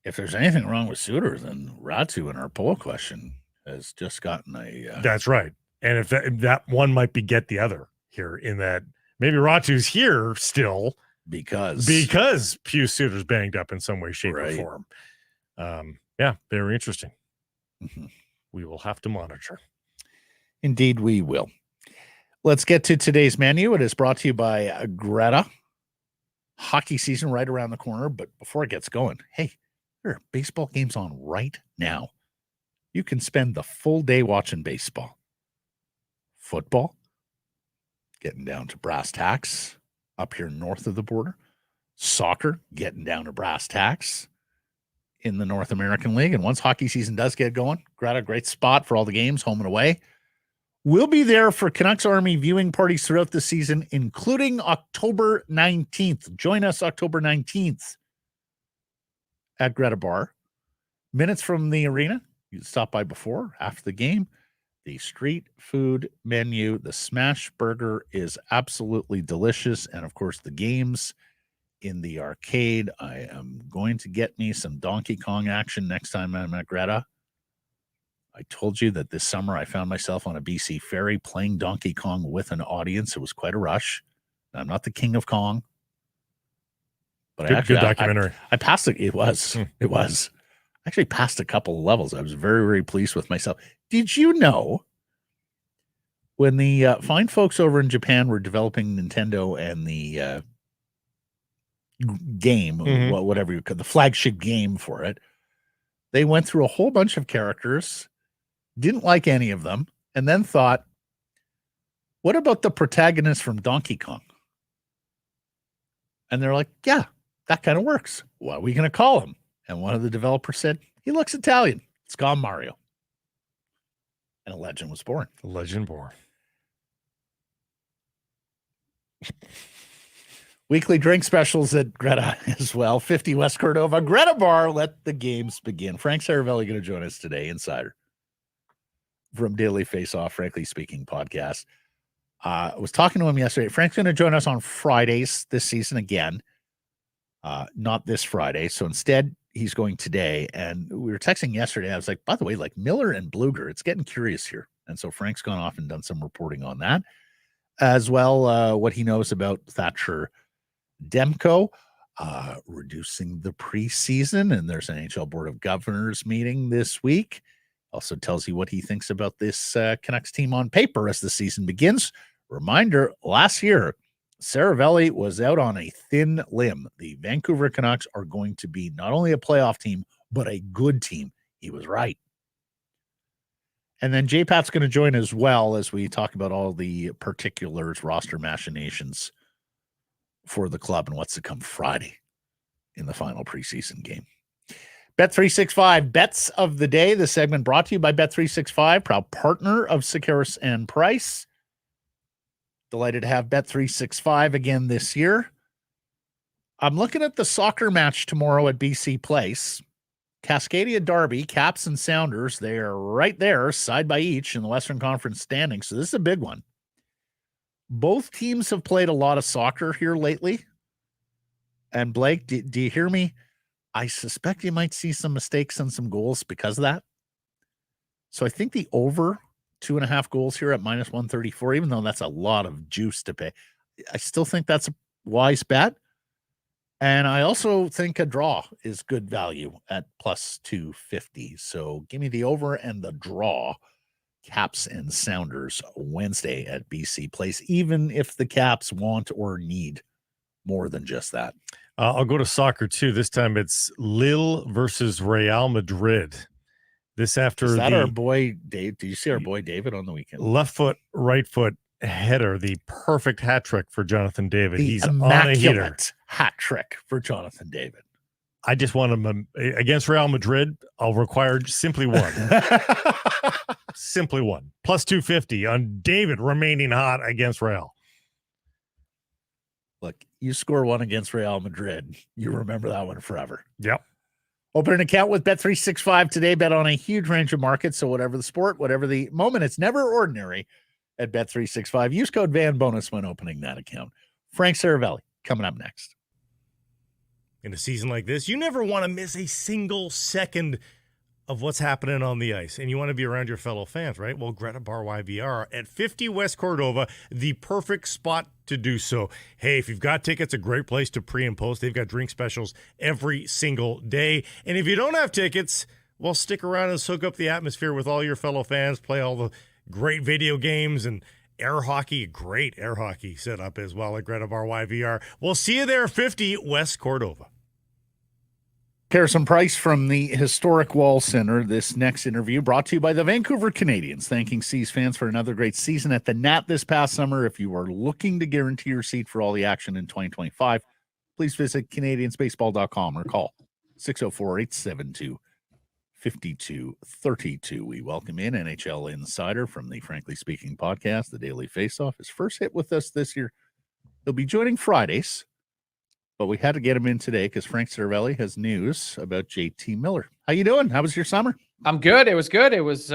Speaker 1: if there's anything wrong with Suter, then Räty in our poll question has just gotten a.
Speaker 2: That's right. And if that one might beget the other here, in that maybe Räty's here still because Pius Suter's banged up in some way, shape, or form. Yeah, very interesting.
Speaker 1: Mm-hmm.
Speaker 2: We will have to monitor.
Speaker 1: Indeed, we will. Let's get to today's menu. It is brought to you by Räty. Hockey season right around the corner, but before it gets going, hey, there are baseball games on right now. You can spend the full day watching baseball. Football, getting down to brass tacks up here north of the border. Soccer, getting down to brass tacks in the North American League. And once hockey season does get going, Räty, great spot for all the games, home and away. We'll be there for Canucks Army viewing parties throughout the season, including October 19th. Join us October 19th at Räty Bar. Minutes from the arena. You can stop by before, after the game. The street food menu, the smash burger is absolutely delicious. And, of course, the games in the arcade. I am going to get me some Donkey Kong action next time I'm at Räty. I told you that this summer I found myself on a BC ferry playing Donkey Kong with an audience. It was quite a rush. I'm not the king of Kong. But
Speaker 2: good documentary.
Speaker 1: I passed it. It was. It was. I actually passed a couple of levels. I was very, very pleased with myself. Did you know when the fine folks over in Japan were developing Nintendo and the game, whatever you call the flagship game for it, they went through a whole bunch of characters, didn't like any of them, and then thought, what about the protagonist from Donkey Kong? And they're like, yeah, that kind of works. What are we going to call him? And one of the developers said, he looks Italian. Let's call him Mario. And a legend was born.
Speaker 2: A legend born.
Speaker 1: Weekly drink specials at Räty as well. 50 West Cordova. Räty Bar, let the games begin. Frank Seravalli going to join us today, insider from Daily Faceoff, Frankly Speaking podcast. I was talking to him yesterday. Frank's going to join us on Fridays this season again. Not this Friday. So instead, he's going today. And we were texting yesterday. I was like, by the way, like Miller and Bluger, it's getting curious here. And so Frank's gone off and done some reporting on that, as well what he knows about Thatcher Demko, reducing the preseason. And there's an NHL Board of Governors meeting this week. Also tells you what he thinks about this Canucks team on paper as the season begins. Reminder, last year, Seravalli was out on a thin limb. The Vancouver Canucks are going to be not only a playoff team, but a good team. He was right. And then JPat's going to join as well as we talk about all the particulars, roster machinations for the club and what's to come Friday in the final preseason game. Bet365 bets of the day. The segment brought to you by Bet365, proud partner of Sekeres and Price. Delighted to have Bet365 again this year. I'm looking at the soccer match tomorrow at BC Place. Cascadia Derby, Caps and Sounders, they are right there, side by each in the Western Conference standings. So this is a big one. Both teams have played a lot of soccer here lately. And Blake, do you hear me? I suspect you might see some mistakes and some goals because of that. So I think the over 2.5 goals here at minus 134, even though that's a lot of juice to pay, I still think that's a wise bet. And I also think a draw is good value at plus 250. So give me the over and the draw. Caps and Sounders Wednesday at BC Place, even if the Caps want or need more than just that.
Speaker 2: I'll go to soccer too. This time it's Lille versus Real Madrid. This after
Speaker 1: is that our boy Dave? Did you see our boy David on the weekend?
Speaker 2: Left foot, right foot header, the perfect hat trick for Jonathan David.
Speaker 1: He's on a heater. Hat trick for Jonathan David.
Speaker 2: I just want him against Real Madrid. I'll require simply one. Simply one. Plus 250 on David remaining hot against Real.
Speaker 1: Look, you score one against Real Madrid, you remember that one forever.
Speaker 2: Yep.
Speaker 1: Open an account with Bet365 today. Bet on a huge range of markets. So whatever the sport, whatever the moment, it's never ordinary at Bet365. Use code VANBONUS when opening that account. Frank Seravalli coming up next.
Speaker 2: in a season like this, you never want to miss a single second of what's happening on the ice, and you want to be around your fellow fans, right? Well, Greta Bar YVR at 50 West Cordova, the perfect spot to do so. Hey, if you've got tickets, a great place to pre and post. They've got drink specials every single day. And if you don't have tickets, well, stick around and soak up the atmosphere with all your fellow fans, play all the great video games and air hockey, great air hockey setup as well at Greta Bar YVR. We'll see you there, 50 West Cordova.
Speaker 1: Harrison Price from the Historic Wall Center. This next interview brought to you by the Vancouver Canadians, thanking Seas fans for another great season at the Nat this past summer. If you are looking to guarantee your seat for all the action in 2025, please visit CanadiansBaseball.com or call 604-872-5232. We welcome in NHL insider from the Frankly Speaking podcast, The Daily Faceoff. His first hit with us this year. He'll be joining Fridays, but we had to get him in today because Frank Seravalli has news about JT Miller. How you doing? How was your summer?
Speaker 5: I'm good. It was good. It was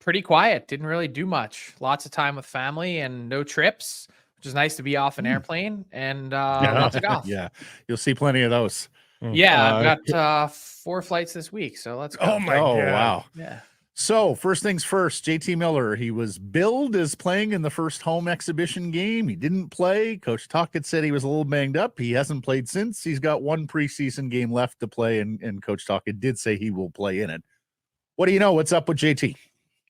Speaker 5: pretty quiet. Didn't really do much. Lots of time with family and no trips, which is nice to be off an airplane and lots of golf.
Speaker 1: Yeah, you'll see plenty of those.
Speaker 5: Yeah, I've got 4 flights this week, so let's go.
Speaker 2: Oh, my God.
Speaker 1: Wow.
Speaker 5: Yeah.
Speaker 1: So, first things first, JT Miller, he was billed as playing in the first home exhibition game. He didn't play. Coach Tocchet said he was a little banged up. He hasn't played since. He's got 1 preseason game left to play, and Coach Tocchet did say he will play in it. What do you know? What's up with JT?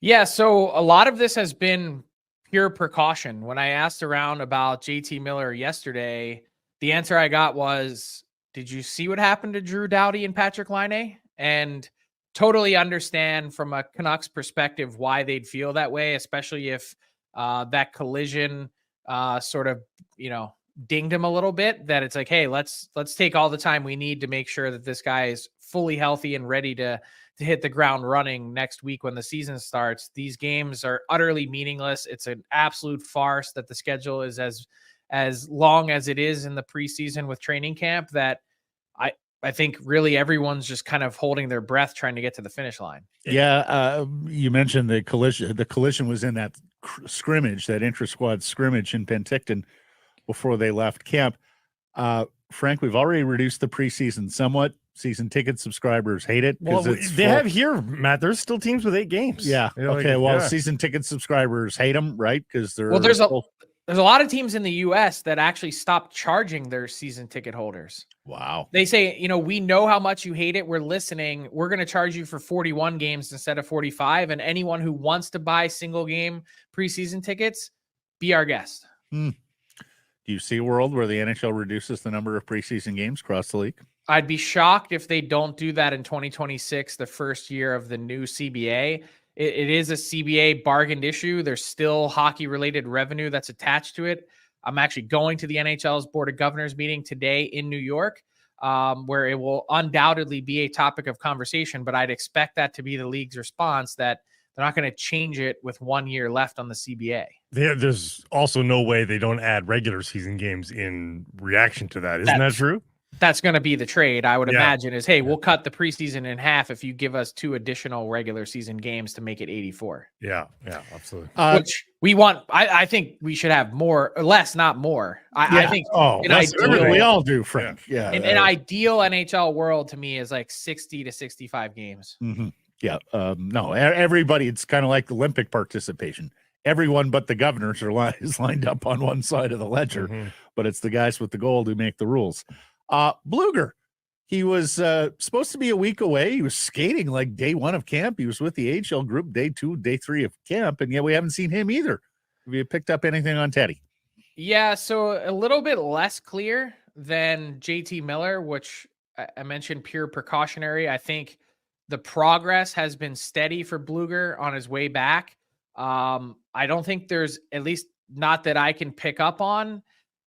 Speaker 5: Yeah, so a lot of this has been pure precaution. When I asked around about JT Miller yesterday, the answer I got was, did you see what happened to Drew Doughty and Patrick Laine? And totally understand from a Canucks perspective why they'd feel that way, especially if that collision sort of, dinged him a little bit, that it's like, hey, let's take all the time we need to make sure that this guy is fully healthy and ready to hit the ground running next week when the season starts. These games are utterly meaningless. It's an absolute farce that the schedule is as long as it is in the preseason with training camp, that I think really everyone's just kind of holding their breath trying to get to the finish line.
Speaker 1: Yeah, you mentioned the collision. The collision was in that scrimmage, that intra-squad scrimmage in Penticton before they left camp. Frank, we've already reduced the preseason somewhat. Season ticket subscribers hate it.
Speaker 2: Well, they have here, Matt. There's still teams with 8 games.
Speaker 1: Yeah. Okay. Season ticket subscribers hate them, right? Because they're
Speaker 5: there's a lot of teams in the U.S. that actually stopped charging their season ticket holders.
Speaker 1: Wow.
Speaker 5: They say, we know how much you hate it. We're listening. We're going to charge you for 41 games instead of 45. And anyone who wants to buy single game preseason tickets, be our guest.
Speaker 1: Do you see a world where the NHL reduces the number of preseason games across the league?
Speaker 5: I'd be shocked if they don't do that in 2026, the first year of the new CBA. It is a CBA bargained issue. There's still hockey-related revenue that's attached to it. I'm actually going to the NHL's Board of Governors meeting today in New York, where it will undoubtedly be a topic of conversation, but I'd expect that to be the league's response, that they're not going to change it with 1 year left on the CBA.
Speaker 2: There's also no way they don't add regular season games in reaction to that. Isn't that true?
Speaker 5: That's going to be the trade, I would imagine, is, hey, we'll cut the preseason in half if you give us 2 additional regular season games to make it 84.
Speaker 2: Yeah, absolutely.
Speaker 5: Which we want. I think we should have more, or less, not more. I think
Speaker 1: we all do, Frank. Yeah.
Speaker 5: An ideal NHL world to me is like 60 to 65 games.
Speaker 1: Mm-hmm. Yeah. No, everybody, it's kind of like Olympic participation. Everyone but the governors is lined up on one side of the ledger, but it's the guys with the gold who make the rules. Bluger, he was supposed to be a week away. He was skating like day 1 of camp. He was with the AHL group day 2, day 3 of camp, and yet we haven't seen him either. Have you picked up anything on Teddy?
Speaker 5: Yeah, so a little bit less clear than JT Miller, which I mentioned pure precautionary. I think the progress has been steady for Bluger on his way back. I don't think there's, at least not that I can pick up on,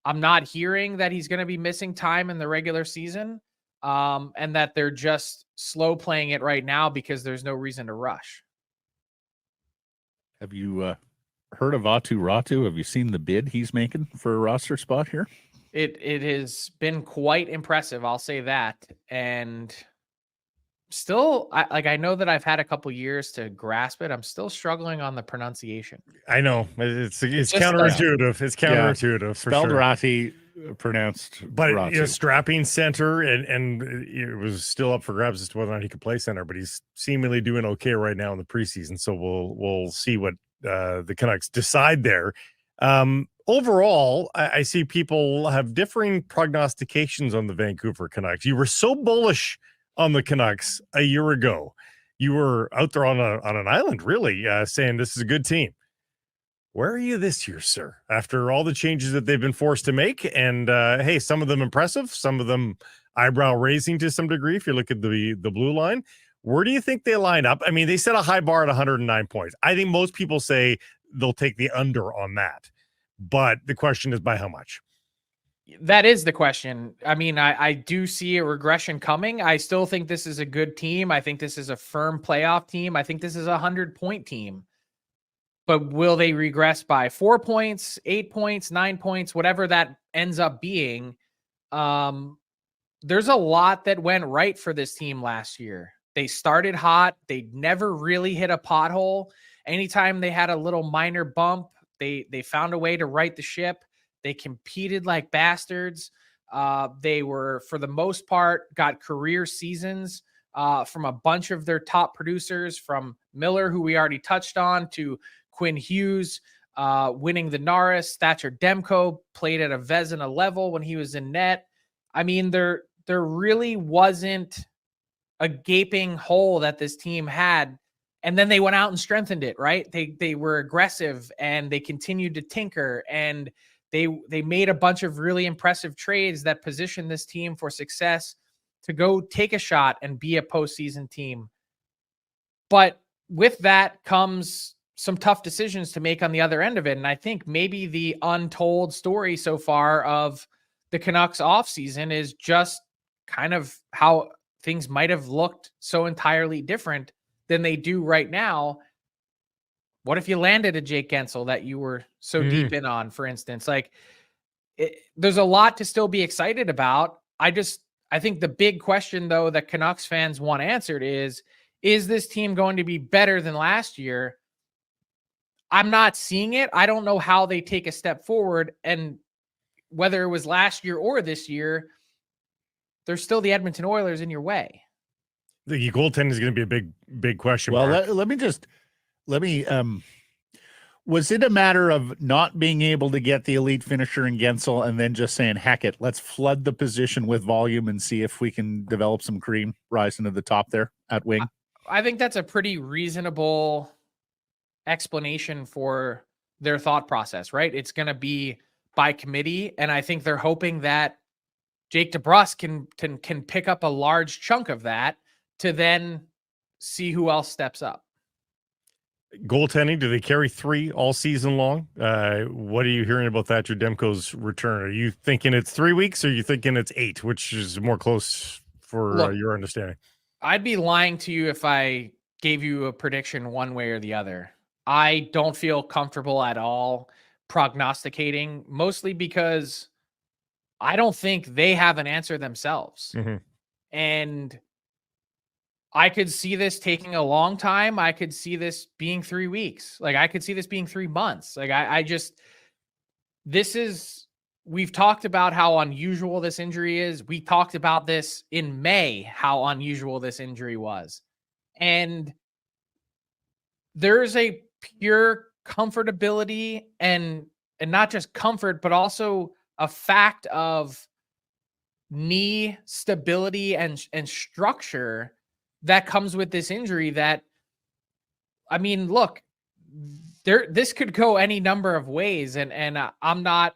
Speaker 5: I'm not hearing that he's going to be missing time in the regular season, and that they're just slow playing it right now because there's no reason to rush.
Speaker 1: Have you heard of Atu Ratu? Have you seen the bid he's making for a roster spot here?
Speaker 5: It has been quite impressive, I'll say that. And still, I know that I've had a couple years to grasp it. I'm still struggling on the pronunciation.
Speaker 2: I know it's counterintuitive. It's counterintuitive.
Speaker 1: Spelled
Speaker 2: sure.
Speaker 1: Räty, pronounced
Speaker 2: But
Speaker 1: Räty.
Speaker 2: strapping center, and it was still up for grabs as to whether or not he could play center. But he's seemingly doing okay right now in the preseason. So we'll see what the Canucks decide there. Overall, I see people have differing prognostications on the Vancouver Canucks. You were so bullish on the Canucks a year ago. You were out there on an island, really, saying this is a good team. Where are you this year, sir? After all the changes that they've been forced to make, and hey, some of them impressive, some of them eyebrow raising to some degree. If you look at the blue line, where do you think they line up? I mean, they set a high bar at 109 points. I think most people say they'll take the under on that, but the question is by how much?
Speaker 5: That is the question. I mean, I do see a regression coming. I still think this is a good team. I think this is a firm playoff team. I think this is a 100-point team. But will they regress by 4 points, 8 points, 9 points, whatever that ends up being? There's a lot that went right for this team last year. They started hot. They never really hit a pothole. Anytime they had a little minor bump, they found a way to right the ship. They competed like bastards. They were, for the most part, got career seasons from a bunch of their top producers, from Miller, who we already touched on, to Quinn Hughes, winning the Norris. Thatcher Demko played at a Vezina level when he was in net. I mean, there really wasn't a gaping hole that this team had. And then they went out and strengthened it, right? They were aggressive and they continued to tinker, and they made a bunch of really impressive trades that positioned this team for success to go take a shot and be a postseason team. But with that comes some tough decisions to make on the other end of it. And I think maybe the untold story so far of the Canucks offseason is just kind of how things might have looked so entirely different than they do right now. What if you landed a Jake Gensel that you were so deep in on, for instance? Like, there's a lot to still be excited about. I think the big question, though, that Canucks fans want answered is this team going to be better than last year? I'm not seeing it. I don't know how they take a step forward. And whether it was last year or this year, there's still the Edmonton Oilers in your way.
Speaker 2: The goaltending is going to be a big question.
Speaker 1: Well, let me was it a matter of not being able to get the elite finisher in Gensel and then just saying, heck it, let's flood the position with volume and see if we can develop some cream rising to the top there at wing?
Speaker 5: I think that's a pretty reasonable explanation for their thought process, right? It's going to be by committee, and I think they're hoping that Jake DeBrusk can pick up a large chunk of that to then see who else steps up.
Speaker 2: Goaltending, do they carry 3 all season long? What are you hearing about Thatcher Demko's return? Are you thinking it's 3 weeks, or are you thinking it's 8, which is more close for your understanding?
Speaker 5: I'd be lying to you if I gave you a prediction one way or the other. I don't feel comfortable at all prognosticating, mostly because I don't think they have an answer themselves.
Speaker 2: Mm-hmm.
Speaker 5: And I could see this taking a long time. I could see this being 3 weeks. Like, I could see this being 3 months. Like, we've talked about how unusual this injury is. We talked about this in May, how unusual this injury was. And there's a pure comfortability and not just comfort, but also a fact of knee stability and structure that comes with this injury that, I mean, look, this could go any number of ways. And I'm not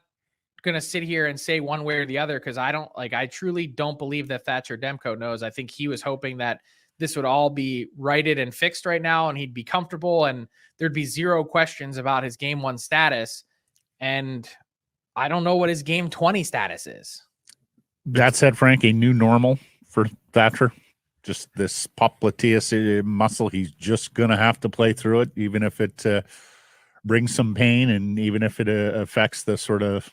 Speaker 5: going to sit here and say one way or the other, because I truly don't believe that Thatcher Demko knows. I think he was hoping that this would all be righted and fixed right now, and he'd be comfortable and there'd be zero questions about his game 1 status. And I don't know what his game 20 status is.
Speaker 1: That said, Frank, a new normal for Thatcher. Just this popliteus muscle. He's just going to have to play through it, even if it brings some pain and even if it affects the sort of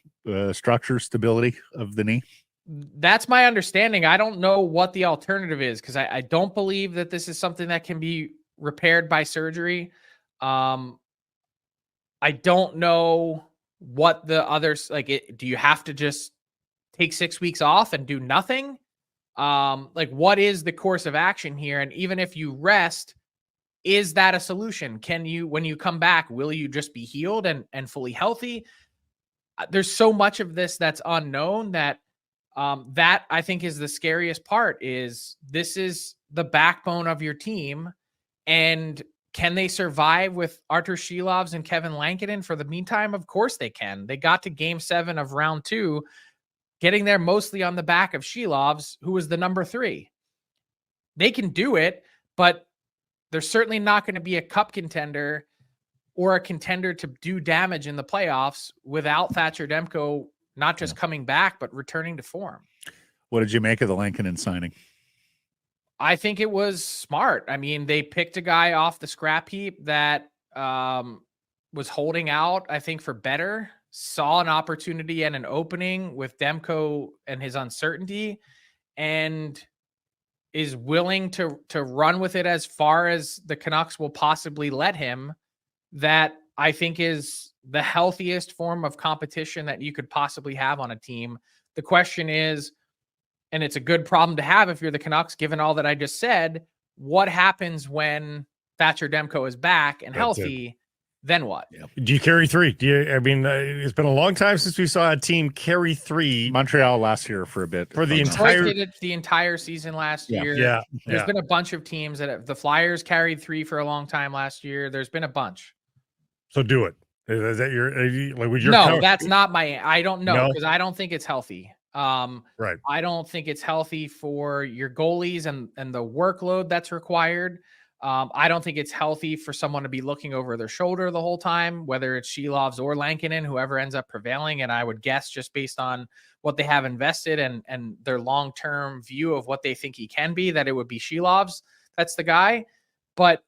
Speaker 1: structure stability of the knee.
Speaker 5: That's my understanding. I don't know what the alternative is, because I don't believe that this is something that can be repaired by surgery. I don't know what the others, do you have to just take 6 weeks off and do nothing? Like, what is the course of action here? And even if you rest, is that a solution? Can you, when you come back, will you just be healed and fully healthy? There's so much of this that's unknown that that I think is the scariest part. Is this is the backbone of your team, and can they survive with Artur Shilovs and Kevin Lankinen for the meantime? Of course they can. They got to Game 7 of round 2, getting there mostly on the back of Shilovs, who was the number 3. They can do it, but they're certainly not going to be a cup contender or a contender to do damage in the playoffs without Thatcher Demko not just coming back, but returning to form.
Speaker 1: What did you make of the Lankinen signing?
Speaker 5: I think it was smart. I mean, they picked a guy off the scrap heap that was holding out, I think, for better, saw an opportunity and an opening with Demko and his uncertainty, and is willing to run with it as far as the Canucks will possibly let him. That I think is the healthiest form of competition that you could possibly have on a team. The question is, and it's a good problem to have if you're the Canucks, given all that I just said, what happens when Thatcher Demko is back and healthy? Then what?
Speaker 2: Yeah. Do you carry 3? Do you? I mean, it's been a long time since we saw a team carry 3.
Speaker 1: Montreal last year for a bit.
Speaker 2: For the
Speaker 5: Detroit did it the entire season last year.
Speaker 2: Yeah.
Speaker 5: There's been a bunch of teams that the Flyers carried 3 for a long time last year. There's been a bunch.
Speaker 2: So do it. Is that your like? Would your
Speaker 5: no, that's not my. I don't know, because
Speaker 2: No?
Speaker 5: I don't think it's healthy.
Speaker 2: Right.
Speaker 5: I don't think it's healthy for your goalies and the workload that's required. I don't think it's healthy for someone to be looking over their shoulder the whole time, whether it's Shilovs or Lankinen, whoever ends up prevailing. And I would guess, just based on what they have invested and their long-term view of what they think he can be, that it would be Shilovs. That's the guy. But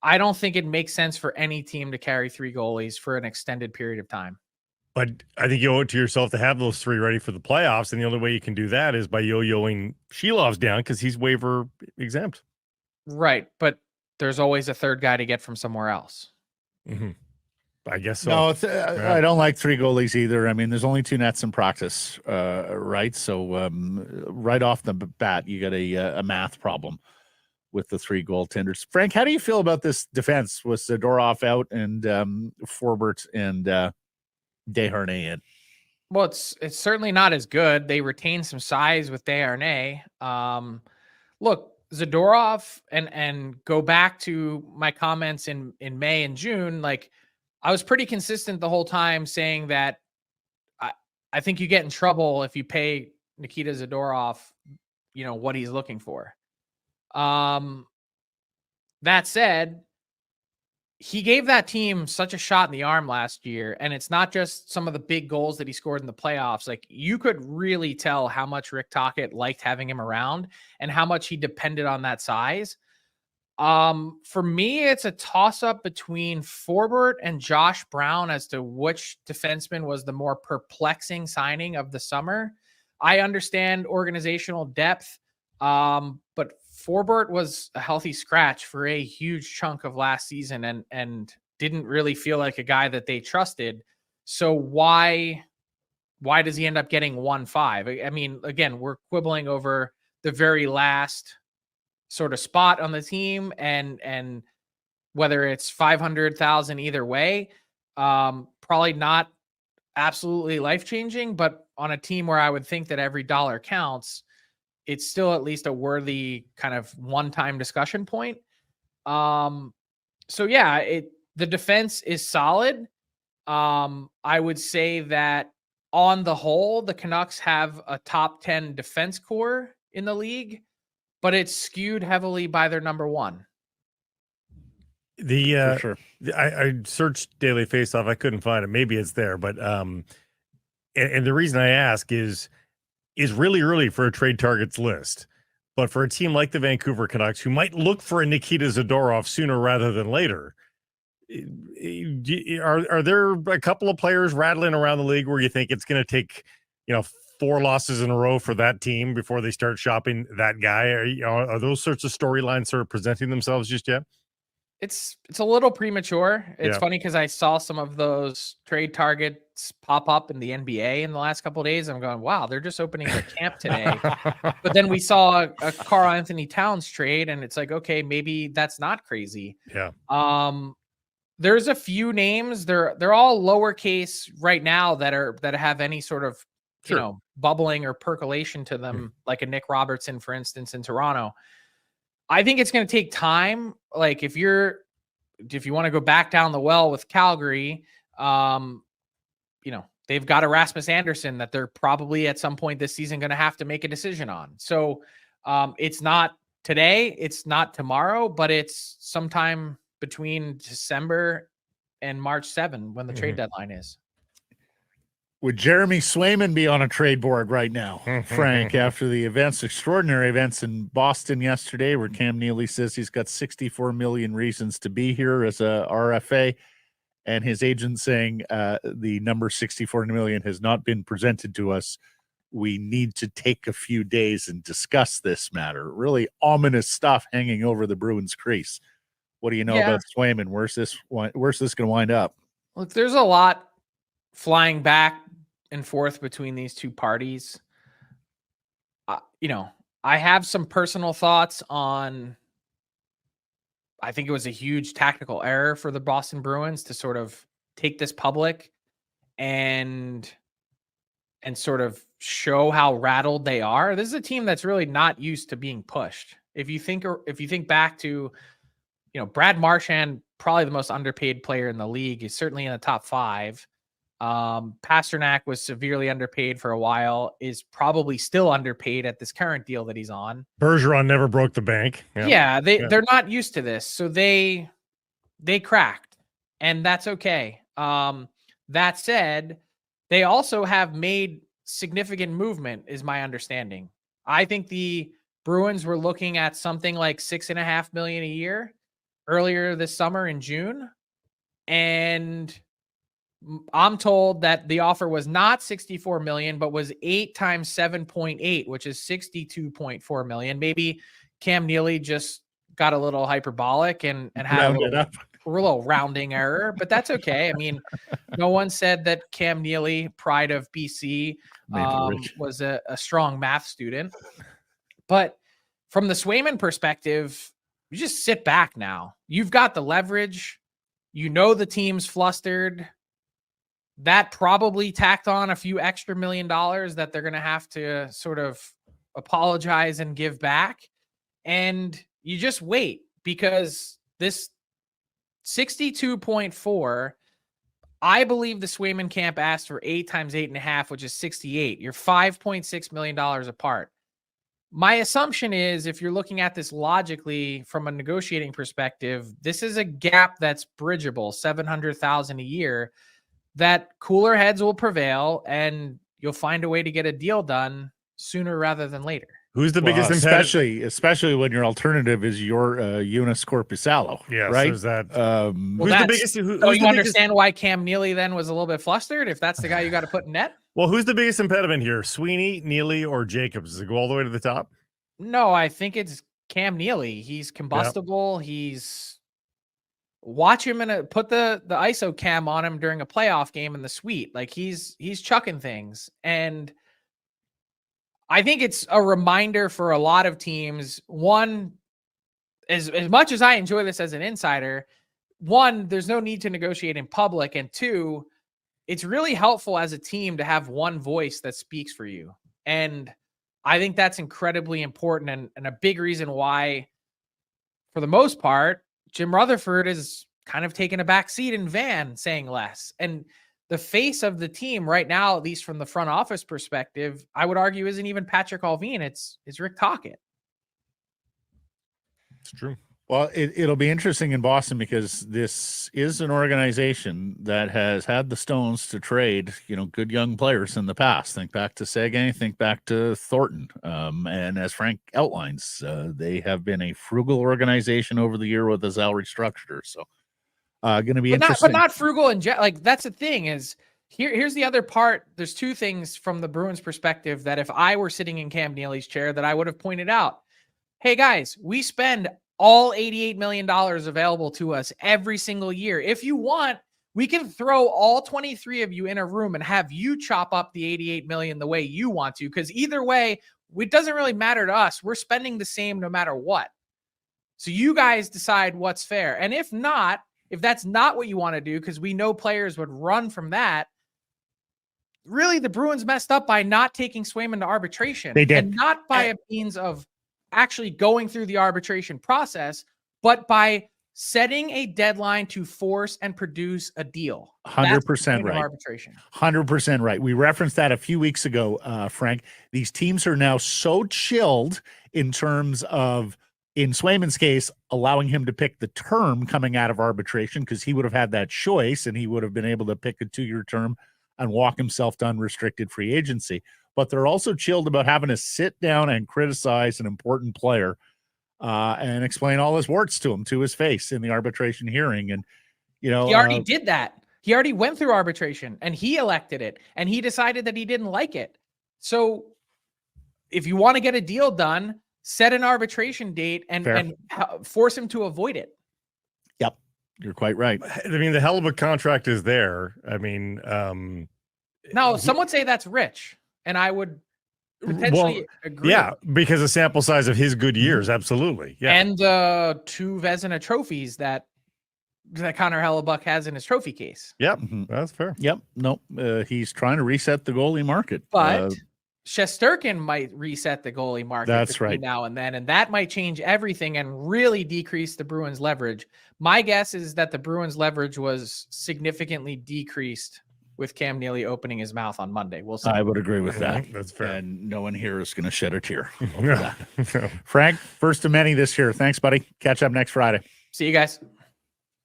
Speaker 5: I don't think it makes sense for any team to carry 3 goalies for an extended period of time.
Speaker 2: But I think you owe it to yourself to have those 3 ready for the playoffs. And the only way you can do that is by yo-yoing Shilovs down, because he's waiver exempt.
Speaker 5: Right. But there's always a third guy to get from somewhere else.
Speaker 2: Mm-hmm. I guess so.
Speaker 1: No, I don't like 3 goalies either. I mean, there's only 2 nets in practice, right? So right off the bat, you got a math problem with the 3 goaltenders. Frank, how do you feel about this defense with Zadorov out and Forbort and Desharnais in?
Speaker 5: Well, it's certainly not as good. They retain some size with Desharnais. Look, Zadorov, and go back to my comments in May and June, like, I was pretty consistent the whole time saying that I think you get in trouble if you pay Nikita Zadorov, what he's looking for. That said, he gave that team such a shot in the arm last year, and it's not just some of the big goals that he scored in the playoffs. Like, you could really tell how much Rick Tocchet liked having him around and how much he depended on that size. For me, it's a toss-up between Forbort and Josh Brown as to which defenseman was the more perplexing signing of the summer. I understand organizational depth, but Forbort was a healthy scratch for a huge chunk of last season and didn't really feel like a guy that they trusted. So why does he end up getting 1.5? I mean, again, we're quibbling over the very last sort of spot on the team and whether it's 500,000 either way, probably not absolutely life-changing, but on a team where I would think that every dollar counts, it's still at least a worthy kind of one-time discussion point. So yeah, the defense is solid. I would say that on the whole, the Canucks have a top 10 defense core in the league, but it's skewed heavily by their number 1.
Speaker 1: For sure.
Speaker 2: I searched Daily Faceoff. I couldn't find it. Maybe it's there, but and the reason I ask is really early for a trade targets list. But for a team like the Vancouver Canucks, who might look for a Nikita Zadorov sooner rather than later, are there a couple of players rattling around the league where you think it's going to take, 4 losses in a row for that team before they start shopping that guy? Are those sorts of storylines sort of presenting themselves just yet?
Speaker 5: It's a little premature. It's
Speaker 2: Yeah.
Speaker 5: funny because I saw some of those trade targets pop up in the NBA in the last couple of days. I'm going, wow, they're just opening their camp today. But then we saw a Karl Anthony Towns trade, and it's like, okay, maybe that's not crazy.
Speaker 2: Yeah.
Speaker 5: There's a few names. They're all lowercase right now that have any sort of bubbling or percolation to them, like a Nick Robertson, for instance, in Toronto. I think it's going to take time. Like if you want to go back down the well with Calgary, they've got Erasmus Anderson that they're probably at some point this season going to have to make a decision on. So it's not today, it's not tomorrow, but it's sometime between December and March 7 when the trade deadline is.
Speaker 1: Would Jeremy Swayman be on a trade board right now, Frank, after the extraordinary events in Boston yesterday, where Cam Neely says he's got 64 million reasons to be here as a RFA, and his agent saying the number 64 million has not been presented to us. We need to take a few days and discuss this matter. Really ominous stuff hanging over the Bruins crease. What do you know about Swayman? Where's this going to wind up?
Speaker 5: Look, there's a lot flying back and forth between these two parties. I have some personal thoughts on, I think it was a huge tactical error for the Boston Bruins to sort of take this public and sort of show how rattled they are. This is a team that's really not used to being pushed. If you think back to, Brad Marchand, probably the most underpaid player in the league, is certainly in the top 5. Pasternak was severely underpaid for a while, is probably still underpaid at this current deal that he's on.
Speaker 2: Bergeron never broke the bank.
Speaker 5: They're not used to this. So they cracked, and that's okay. That said, they also have made significant movement, is my understanding. I think the Bruins were looking at something like $6.5 million a year earlier this summer in June. And I'm told that the offer was not 64 million, but was 8 times 7.8, which is 62.4 million. Maybe Cam Neely just got a little hyperbolic and had a little rounding error, but that's okay. I mean, no one said that Cam Neely, pride of BC, was a strong math student. But from the Swayman perspective, you just sit back now. You've got the leverage. The team's flustered. That probably tacked on a few extra $1 million that they're going to have to sort of apologize and give back. And you just wait, because this 62.4, I believe the Swayman camp asked for 8 times 8.5, which is 68. You're $5.6 million apart. My assumption is, if you're looking at this logically from a negotiating perspective, this is a gap that's bridgeable, $700,000 a year, that cooler heads will prevail and you'll find a way to get a deal done sooner rather than later.
Speaker 2: Who's the biggest impediment?
Speaker 1: Especially when your alternative is your Eunice Corpusalo.
Speaker 2: Yeah,
Speaker 1: right?
Speaker 2: So is that
Speaker 1: who's
Speaker 2: the biggest?
Speaker 5: You understand why Cam Neely then was a little bit flustered, if that's the guy you got to put in net?
Speaker 2: Well, who's the biggest impediment here? Sweeney, Neely, or Jacobs? Does it go all the way to the top?
Speaker 5: No, I think it's Cam Neely. He's combustible. Yep. Watch him put the ISO cam on him during a playoff game in the suite. Like he's chucking things. And I think it's a reminder for a lot of teams. One, as much as I enjoy this as an insider, one, there's no need to negotiate in public. And two, it's really helpful as a team to have one voice that speaks for you. And I think that's incredibly important and a big reason why, for the most part, Jim Rutherford is kind of taking a back seat in Van, saying less. And the face of the team right now, at least from the front office perspective, I would argue isn't even Patrick Allvin. It's Rick Tocchet.
Speaker 2: It's true.
Speaker 1: Well, it'll be interesting in Boston, because this is an organization that has had the stones to trade, good young players in the past. Think back to Seguin, think back to Thornton. And as Frank outlines, they have been a frugal organization over the year with the salary structure. So going to be interesting.
Speaker 5: But not frugal and like that's the thing is here's the other part. There's two things from the Bruins perspective that if I were sitting in Cam Neely's chair that I would have pointed out. Hey guys, we spend all $88 million available to us every single year. If you want, we can throw all 23 of you in a room and have you chop up the $88 million the way you want to, because either way, it doesn't really matter to us. We're spending the same no matter what. So you guys decide what's fair. And if not, if that's not what you want to do, because we know players would run from that, really the Bruins messed up by not taking Swayman to arbitration.
Speaker 1: They did.
Speaker 5: And not by a means of actually going through the arbitration process, but by setting a deadline to force and produce a deal.
Speaker 1: 100% right.
Speaker 5: Arbitration.
Speaker 1: 100% right. We referenced that a few weeks ago, Frank. These teams are now so chilled in terms of, in Swayman's case, allowing him to pick the term coming out of arbitration, because he would have had that choice and he would have been able to pick a 2-year term and walk himself to unrestricted free agency. But they're also chilled about having to sit down and criticize an important player and explain all his warts to him, to his face, in the arbitration hearing. And, you know,
Speaker 5: he already did that. He already went through arbitration and he elected it and he decided that he didn't like it. So if you want to get a deal done, set an arbitration date and force him to avoid it.
Speaker 1: Yep. You're quite right.
Speaker 2: I mean, the hell of a contract is there. I mean,
Speaker 5: now some would say that's rich, and I would potentially agree.
Speaker 2: Yeah, because the sample size of his good years, absolutely. Yeah,
Speaker 5: and 2 Vezina trophies that Connor Hellebuck has in his trophy case.
Speaker 2: Yep, that's fair.
Speaker 1: Yep. Nope. He's trying to reset the goalie market,
Speaker 5: but Shesterkin might reset the goalie market.
Speaker 1: That's right.
Speaker 5: Now and then, and that might change everything and really decrease the Bruins' leverage. My guess is that the Bruins' leverage was significantly decreased with Cam Neely opening his mouth on Monday. We'll see.
Speaker 1: I would agree with that.
Speaker 2: That's fair.
Speaker 1: And no one here is going to shed a tear over that. Frank, first of many this year. Thanks, buddy. Catch up next Friday.
Speaker 5: See you guys.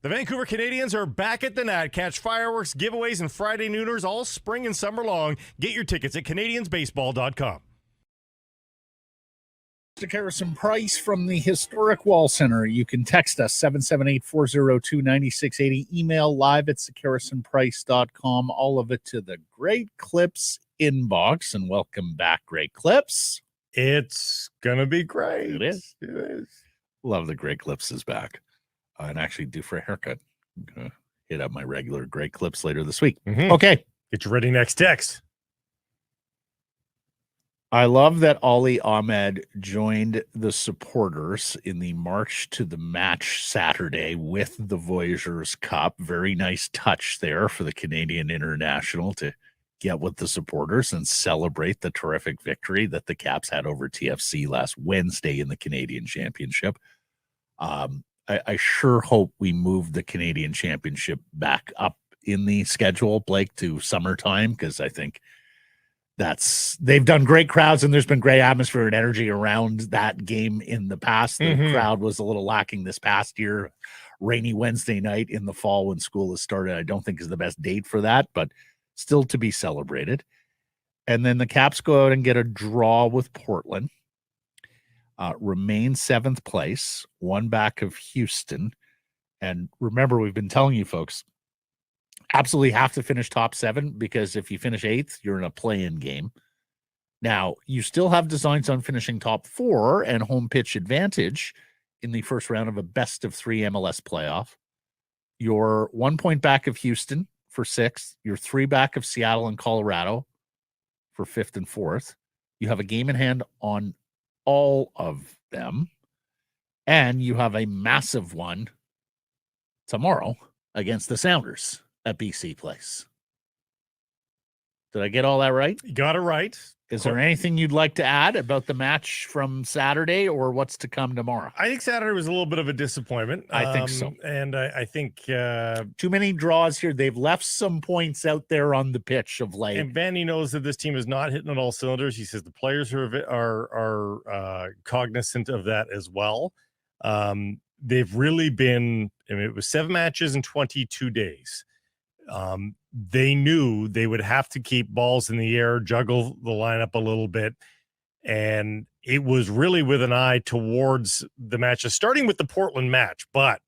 Speaker 2: The Vancouver Canadians are back at the net. Catch fireworks, giveaways, and Friday nooners all spring and summer long. Get your tickets at CanadiansBaseball.com.
Speaker 1: Mr. Harrison Price from the Historic Wall Center. You can text us 778-402-9680. Email live at harrisonprice.com. All of it to the Great Clips inbox. And welcome back, Great Clips.
Speaker 2: It's going to be great.
Speaker 1: It is.
Speaker 2: It is.
Speaker 1: Love the Great Clips is back. And actually due for a haircut. I'm going to hit up my regular Great Clips later this week. Okay.
Speaker 2: Get you ready next text.
Speaker 1: I love that Ali Ahmed joined the supporters in the March to the Match Saturday with the Voyageurs Cup. Very nice touch there for the Canadian International to get with the supporters and celebrate the terrific victory that the Caps had over TFC last Wednesday in the Canadian Championship. I sure hope we move the Canadian Championship back up in the schedule, Blake, to summertime, because I think they've done great crowds and there's been great atmosphere and energy around that game in the past. The crowd was a little lacking this past year. Rainy Wednesday night in the fall when school has started, I don't think is the best date for that, but still to be celebrated. And then the Caps go out and get a draw with Portland. Remain 7th place, 1 back of Houston. And remember, we've been telling you folks, absolutely have to finish top 7, because if you finish 8th, you're in a play-in game. Now, you still have designs on finishing top 4 and home pitch advantage in the first round of a best-of-3 MLS playoff. You're 1 point back of Houston for 6th. You're 3 back of Seattle and Colorado for 5th and 4th. You have a game in hand on all of them, and you have a massive one tomorrow against the Sounders at BC Place. Did I get all that right?
Speaker 2: You got it right.
Speaker 1: Is there anything you'd like to add about the match from Saturday or what's to come tomorrow?
Speaker 2: I think Saturday was a little bit of a disappointment.
Speaker 1: I think so.
Speaker 2: And I think
Speaker 1: too many draws here. They've left some points out there on the pitch of late.
Speaker 2: And Vanny knows that this team is not hitting on all cylinders. He says the players are cognizant of that as well. They've really been, I mean, it was 7 matches in 22 days. They knew they would have to keep balls in the air, juggle the lineup a little bit. And it was really with an eye towards the matches, starting with the Portland match. But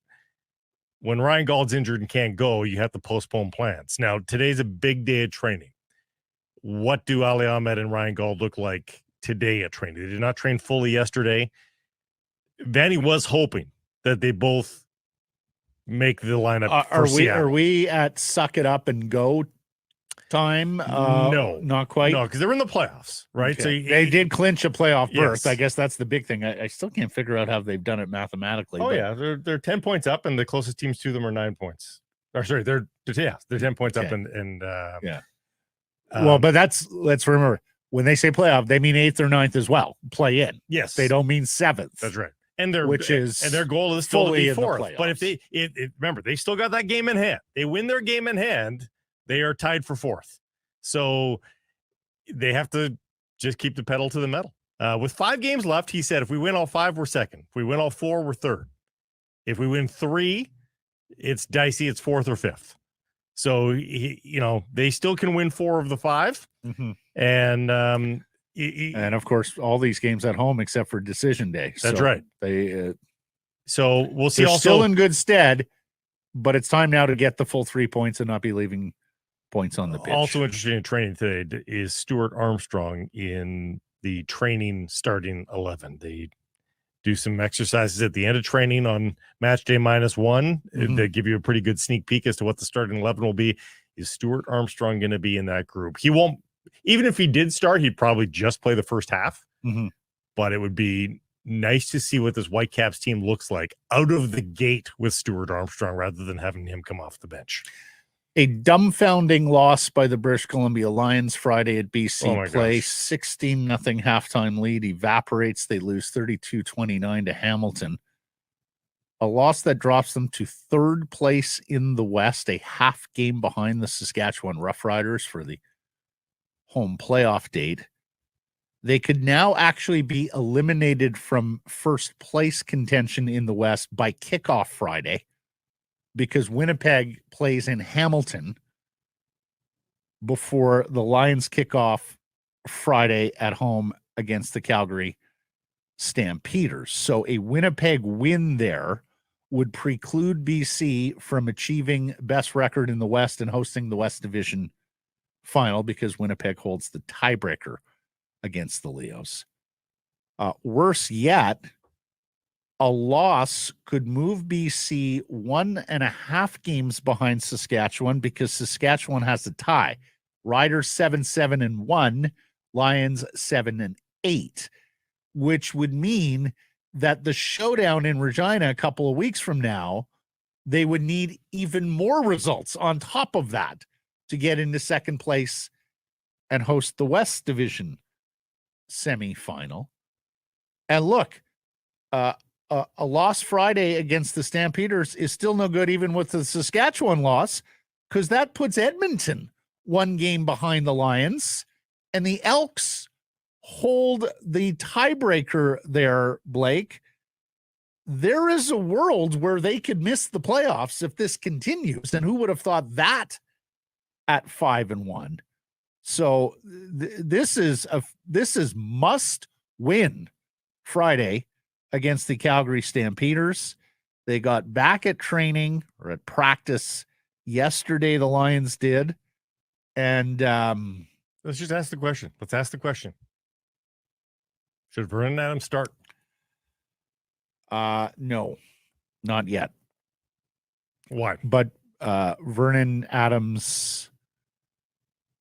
Speaker 2: when Ryan Gauld's injured and can't go, you have to postpone plans. Now, today's a big day of training. What do Ali Ahmed and Ryan Gauld look like today at training? They did not train fully yesterday. Vanny was hoping that they both make the lineup for
Speaker 1: Are
Speaker 2: Seattle.
Speaker 1: we at suck it up and go time?
Speaker 2: No,
Speaker 1: not quite.
Speaker 2: No, because they're in the playoffs, right?
Speaker 1: Okay.
Speaker 2: So
Speaker 1: they did clinch a playoff berth.
Speaker 2: Yes.
Speaker 1: I guess that's the big thing. I still can't figure out how they've done it mathematically.
Speaker 2: Oh
Speaker 1: but
Speaker 2: yeah, they're 10 points up, and the closest teams to them are 9 points. Or sorry, they're 10 points up,
Speaker 1: Okay.
Speaker 2: and
Speaker 1: Yeah. Well, but let's remember, when they say playoff, they mean 8th or 9th as well. Play in.
Speaker 2: yes,
Speaker 1: They don't mean 7th.
Speaker 2: That's right. And their goal is still to
Speaker 1: fully
Speaker 2: be
Speaker 1: in the
Speaker 2: fourth. But if
Speaker 1: playoffs.
Speaker 2: remember, they still got that game in hand. They win their game in hand, they are tied for fourth. So they have to just keep the pedal to the metal. With 5 games left, he said, if we win all 5, we're second. If we win all 4, we're third. If we win 3, it's dicey. It's 4th or 5th. So they still can win 4 of the 5, and
Speaker 1: and of course, all these games at home except for decision day.
Speaker 2: That's
Speaker 1: So
Speaker 2: right. So we'll see.
Speaker 1: They're
Speaker 2: Also,
Speaker 1: still in good stead, but it's time now to get the full 3 points and not be leaving points on the pitch.
Speaker 2: also interesting in training today is Stuart Armstrong in the training starting 11. They do some exercises at the end of training on match day -1. They give you a pretty good sneak peek as to what the starting 11 will be. Is Stuart Armstrong going to be in that group? He won't, even if he did start, he'd probably just play the first half. But it would be nice to see what this Whitecaps team looks like out of the gate with Stuart Armstrong rather than having him come off the bench.
Speaker 1: A dumbfounding loss by the British Columbia Lions Friday at BC
Speaker 2: Oh my
Speaker 1: Play.
Speaker 2: gosh.
Speaker 1: 16-0 halftime lead evaporates. They lose 32-29 to Hamilton. A loss that drops them to 3rd place in the West, a half game behind the Saskatchewan Roughriders for the home playoff date. They could now actually be eliminated from first place contention in the West by kickoff Friday, because Winnipeg plays in Hamilton before the Lions kick off Friday at home against the Calgary Stampeders. So a Winnipeg win there would preclude BC from achieving best record in the West and hosting the West Division final, because Winnipeg holds the tiebreaker against the Leos. Worse yet, a loss could move BC 1.5 games behind Saskatchewan, because Saskatchewan has a tie. Riders 7-7-1, Lions 7-8, which would mean that the showdown in Regina a couple of weeks from now, they would need even more results on top of that to get into second place and host the West Division semifinal. And look, a loss Friday against the Stampeders is still no good, even with the Saskatchewan loss, because that puts Edmonton 1 game behind the Lions, and the Elks hold the tiebreaker there, Blake. There is a world where they could miss the playoffs if this continues, and who would have thought that at 5-1? So this is must win Friday against the Calgary Stampeders. They got back at training or at practice yesterday, the Lions did. And
Speaker 2: Let's just ask the question. Let's ask the question. Should Vernon Adams start?
Speaker 1: no, not yet.
Speaker 2: Why?
Speaker 1: But Vernon Adams,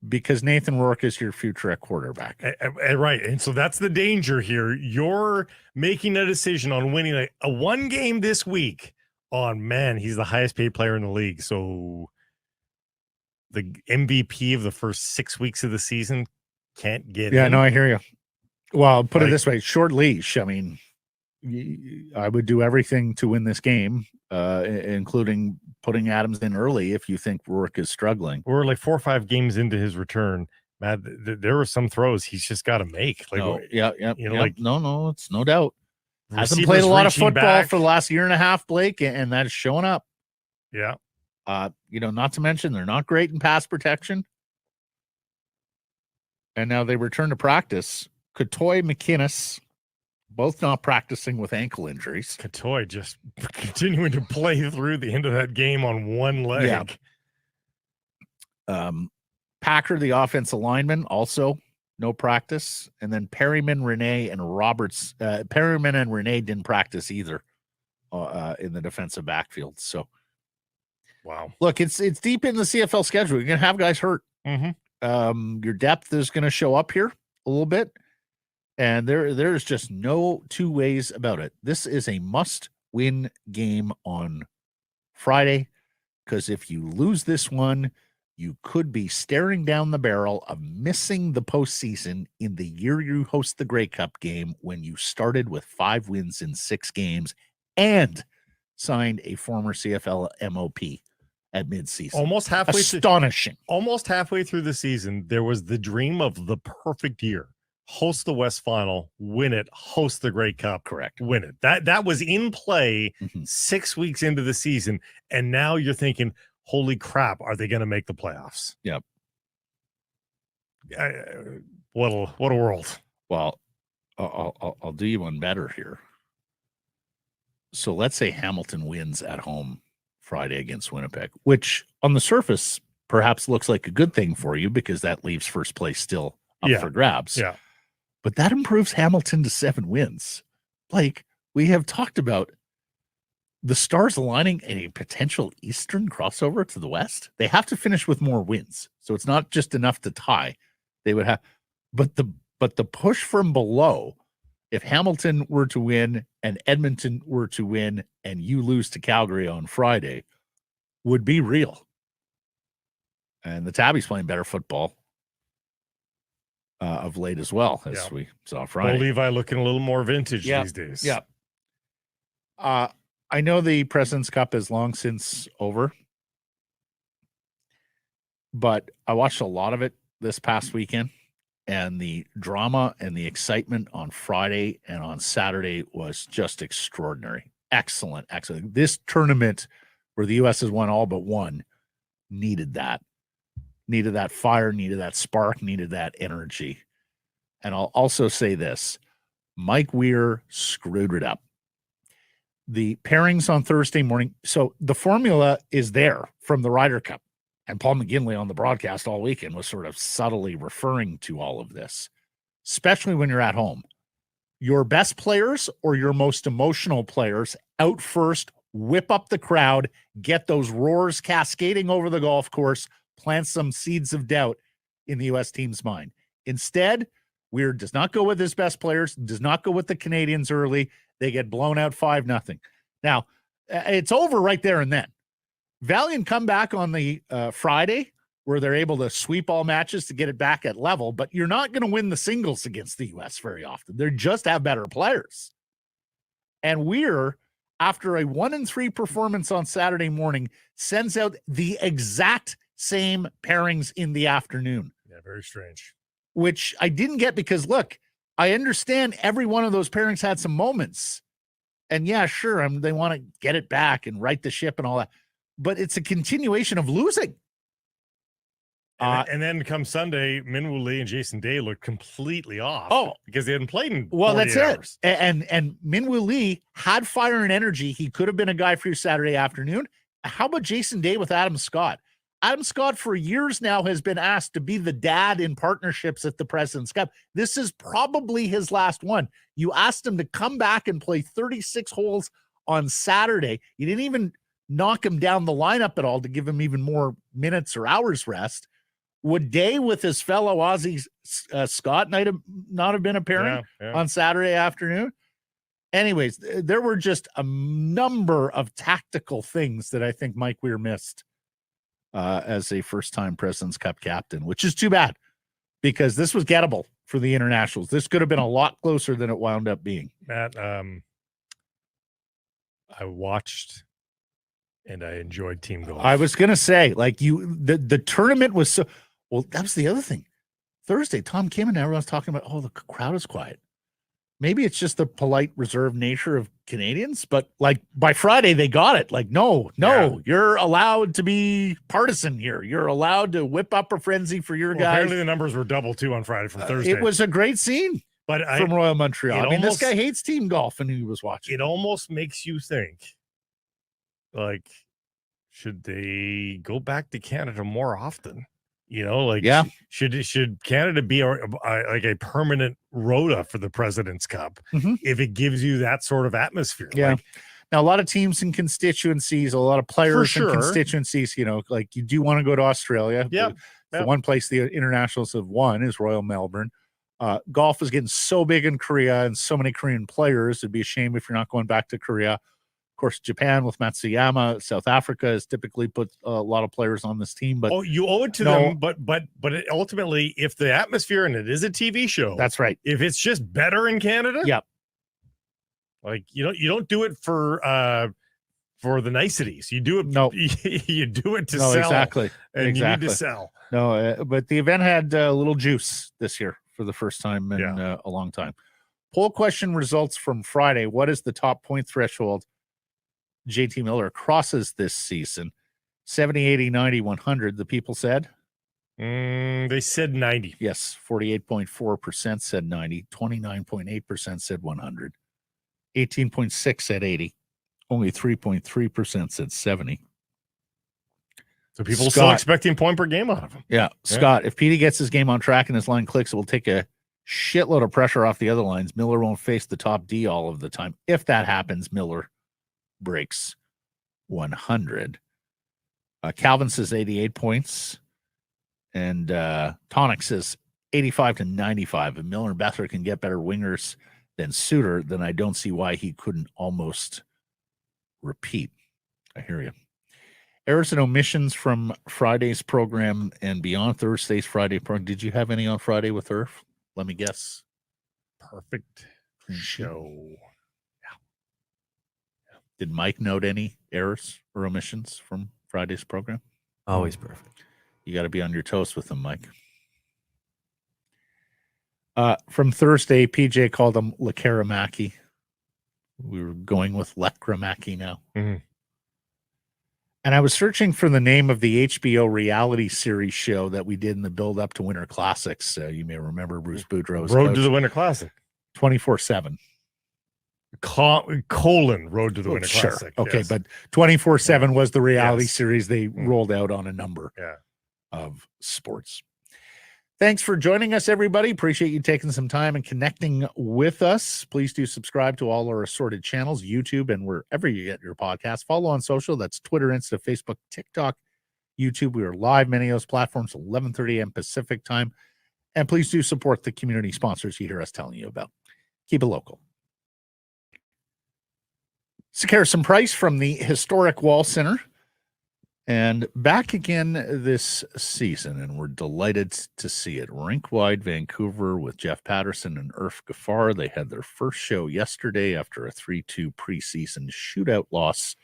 Speaker 1: because Nathan Rourke is your future at quarterback.
Speaker 2: Right. And so that's the danger here. You're making a decision on winning a 1 game this week on, man, he's the highest paid player in the league. So the MVP of the first 6 weeks of the season can't get in.
Speaker 1: No, I hear you. Well, put it this way, short leash. I mean, I would do everything to win this game, including putting Adams in early if you think Rourke is struggling.
Speaker 2: We're like 4 or 5 games into his return. Matt, there were some throws he's just got to make. Like,
Speaker 1: no,
Speaker 2: like
Speaker 1: no, it's no doubt. Hasn't
Speaker 2: receivers
Speaker 1: played a lot of
Speaker 2: reaching
Speaker 1: football
Speaker 2: back.
Speaker 1: for the last year and a half, Blake, and that is showing up.
Speaker 2: Yeah.
Speaker 1: Not to mention they're not great in pass protection. And now they return to practice. Katoy, McInnes, both not practicing with ankle injuries.
Speaker 2: Katoy just continuing to play through the end of that game on one leg.
Speaker 1: Yeah. Packer, the offensive lineman, also no practice. And then Perryman, Renee, and Roberts. Perryman and Renee didn't practice either in the defensive backfield. So,
Speaker 2: Wow.
Speaker 1: look, it's deep in the CFL schedule. You're going to have guys hurt. Your depth is going to show up here a little bit, and there's just no two ways about it. This is a must-win game on Friday, because if you lose this one, you could be staring down the barrel of missing the postseason in the year you host the Grey Cup game, when you started with 5 wins in 6 games and signed a former CFL MOP at midseason.
Speaker 2: Almost halfway
Speaker 1: astonishing.
Speaker 2: Almost halfway through the season, there was the dream of the perfect year. Host the West Final, win it, host the Grey Cup,
Speaker 1: Correct.
Speaker 2: Win it. That was in play 6 weeks into the season, and now you're thinking, holy crap, are they going to make the playoffs?
Speaker 1: Yep.
Speaker 2: What a world.
Speaker 1: Well, I'll do you one better here. So let's say Hamilton wins at home Friday against Winnipeg, which on the surface perhaps looks like a good thing for you, because that leaves first place still up for grabs.
Speaker 2: Yeah.
Speaker 1: But that improves Hamilton to 7 wins. Like we have talked about, the Stars aligning a potential Eastern crossover to the West. They have to finish with more wins. So it's not just enough to tie. They would have, but the push from below, if Hamilton were to win and Edmonton were to win and you lose to Calgary on Friday, would be real. And the Tabby's playing better football of late as well, as we saw Friday.
Speaker 2: Well, Levi looking a little more vintage these days.
Speaker 1: Yeah. I know the President's Cup is long since over, but I watched a lot of it this past weekend, and the drama and the excitement on Friday and on Saturday was just extraordinary. Excellent. This tournament, where the U.S. has won all but one, needed that fire, needed that spark, needed that energy. And I'll also say this, Mike Weir screwed it up. The pairings on Thursday morning. So the formula is there from the Ryder Cup, and Paul McGinley on the broadcast all weekend was sort of subtly referring to all of this, especially when you're at home. Your best players or your most emotional players out first, whip up the crowd, get those roars cascading over the golf course, plant some seeds of doubt in the U.S. team's mind. Instead, Weir does not go with his best players, does not go with the Canadians early. They get blown out 5-0. Now, it's over right there and then. Valiant comeback on the Friday, where they're able to sweep all matches to get it back at level, but you're not going to win the singles against the U.S. very often. They just have better players. And Weir, after a 1-3 performance on Saturday morning, sends out the exact same pairings in the afternoon.
Speaker 2: Yeah, very strange.
Speaker 1: Which I didn't get, because, look, I understand every one of those pairings had some moments. And yeah, sure, they want to get it back and right the ship and all that. But it's a continuation of losing.
Speaker 2: And then come Sunday, Minwoo Lee and Jason Day looked completely off. Because they hadn't played in 48
Speaker 1: that's
Speaker 2: hours.
Speaker 1: It. And Minwoo Lee had fire and energy. He could have been a guy for you Saturday afternoon. How about Jason Day with Adam Scott? Adam Scott for years now has been asked to be the dad in partnerships at the President's Cup. This is probably his last one. You asked him to come back and play 36 holes on Saturday. You didn't even knock him down the lineup at all to give him even more minutes or hours rest. Would Day with his fellow Aussie Scott not have been a pairing on Saturday afternoon? Anyways, there were just a number of tactical things that I think Mike Weir missed as a first-time President's Cup captain, which is too bad, because this was gettable for the internationals. This could have been a lot closer than it wound up being.
Speaker 2: Matt, I watched and I enjoyed team golf.
Speaker 1: I was going to say, like, the tournament was so, well, that was the other thing. Thursday, Tom Kim and everyone's talking about, the crowd is quiet. Maybe it's just the polite, reserved nature of Canadians, but like by Friday they got it. Like, no, you're allowed to be partisan here. You're allowed to whip up a frenzy for your guys.
Speaker 2: Apparently the numbers were double too on Friday from Thursday.
Speaker 1: It was a great scene from Royal Montreal. I mean, this guy hates team golf, and he was watching.
Speaker 2: It almost makes you think, like, should they go back to Canada more often? Should Canada be like a permanent rota for the President's Cup if it gives you that sort of atmosphere?
Speaker 1: Yeah. Now, a lot of teams and constituencies, a lot of players and
Speaker 2: sure.
Speaker 1: constituencies, like you do want to go to Australia.
Speaker 2: Yeah.
Speaker 1: The one place the internationals have won is Royal Melbourne. Golf is getting so big in Korea and so many Korean players. It'd be a shame if you're not going back to Korea. Of course, Japan with Matsuyama, South Africa has typically put a lot of players on this team. But
Speaker 2: you owe it to them. But ultimately, if the atmosphere, and it is a TV show,
Speaker 1: that's right.
Speaker 2: If it's just better in Canada,
Speaker 1: yep.
Speaker 2: Like you don't do it for the niceties. You do it.
Speaker 1: No,
Speaker 2: you do it to sell.
Speaker 1: Exactly.
Speaker 2: And you need to sell.
Speaker 1: No, but the event had a little juice this year for the first time in a long time. Poll question results from Friday. What is the top point threshold JT Miller crosses this season? 70, 80, 90, 100, the people said?
Speaker 2: They said 90.
Speaker 1: Yes, 48.4% said 90. 29.8% said 100. 18.6% said 80. Only 3.3% said 70.
Speaker 2: So people still expecting point per game out of him.
Speaker 1: Yeah. Scott, if Petey gets his game on track and his line clicks, it will take a shitload of pressure off the other lines. Miller won't face the top D all of the time. If that happens, Miller breaks 100. Calvin says 88 points. And Tonic says 85 to 95. If Miller and Beathard can get better wingers than Suter, then I don't see why he couldn't almost repeat. I hear you. Errors and omissions from Friday's program and beyond Thursday's Friday program. Did you have any on Friday with Irf? Let me guess.
Speaker 2: Perfect show.
Speaker 1: Did Mike note any errors or omissions from Friday's program?
Speaker 6: Always perfect.
Speaker 1: You got to be on your toes with them, Mike. From Thursday, PJ called him Lekaramaki. We were going with Lekramaki now.
Speaker 2: Mm-hmm.
Speaker 1: And I was searching for the name of the HBO reality series show that we did in the build-up to Winter Classics. You may remember Bruce Boudreau's
Speaker 2: Road to the Winter Classic.
Speaker 1: 24/7.
Speaker 2: Road to the Winter Classic.
Speaker 1: Okay, yes. But 24/7 was the reality series they rolled out on a number of sports. Thanks for joining us, everybody. Appreciate you taking some time and connecting with us. Please do subscribe to all our assorted channels, YouTube, and wherever you get your podcasts. Follow on social. That's Twitter, Insta, Facebook, TikTok, YouTube. We are live, many of those platforms, 11:30 a.m. Pacific time. And please do support the community sponsors you hear us telling you about. Keep it local. Harrison Price from the historic Wall Center. And back again this season, and we're delighted to see it. RinkWide Vancouver with Jeff Paterson and Irf Gaffar. They had their first show yesterday after a 3-2 preseason shootout loss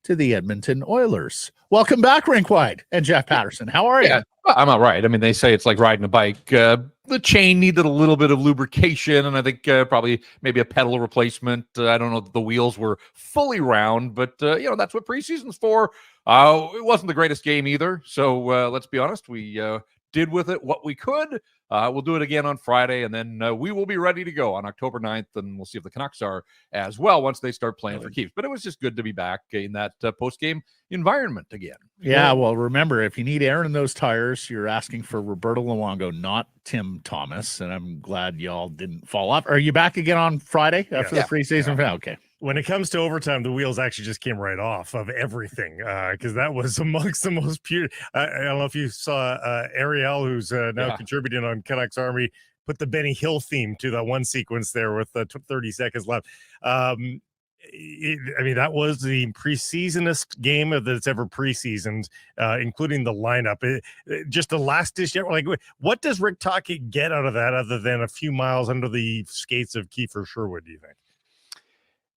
Speaker 1: to the Edmonton Oilers. Welcome back, RinkWide and Jeff Paterson. How are you?
Speaker 6: I'm all right. I mean, they say it's like riding a bike. The chain needed a little bit of lubrication, and I think probably maybe a pedal replacement. I don't know that the wheels were fully round, but that's what preseason's for. It wasn't the greatest game either. So let's be honest. We did with it what we could. We'll do it again on Friday, and then we will be ready to go on October 9th, and we'll see if the Canucks are as well once they start playing for keeps. But it was just good to be back in that post-game environment again.
Speaker 1: Yeah, well, remember, if you need air in those tires, you're asking for Roberto Luongo, not Tim Thomas, and I'm glad y'all didn't fall off. Are you back again on Friday after the preseason? Yeah. Okay.
Speaker 2: When it comes to overtime, the wheels actually just came right off of everything because that was amongst the most pure. I don't know if you saw Ariel, who's now contributing on Canucks Army, put the Benny Hill theme to that one sequence there with 30 seconds left. I mean, that was the preseasonist game that's ever preseasoned, including the lineup. Just the last dish. Like, what does Rick Tocchet get out of that other than a few miles under the skates of Kiefer Sherwood, do you think?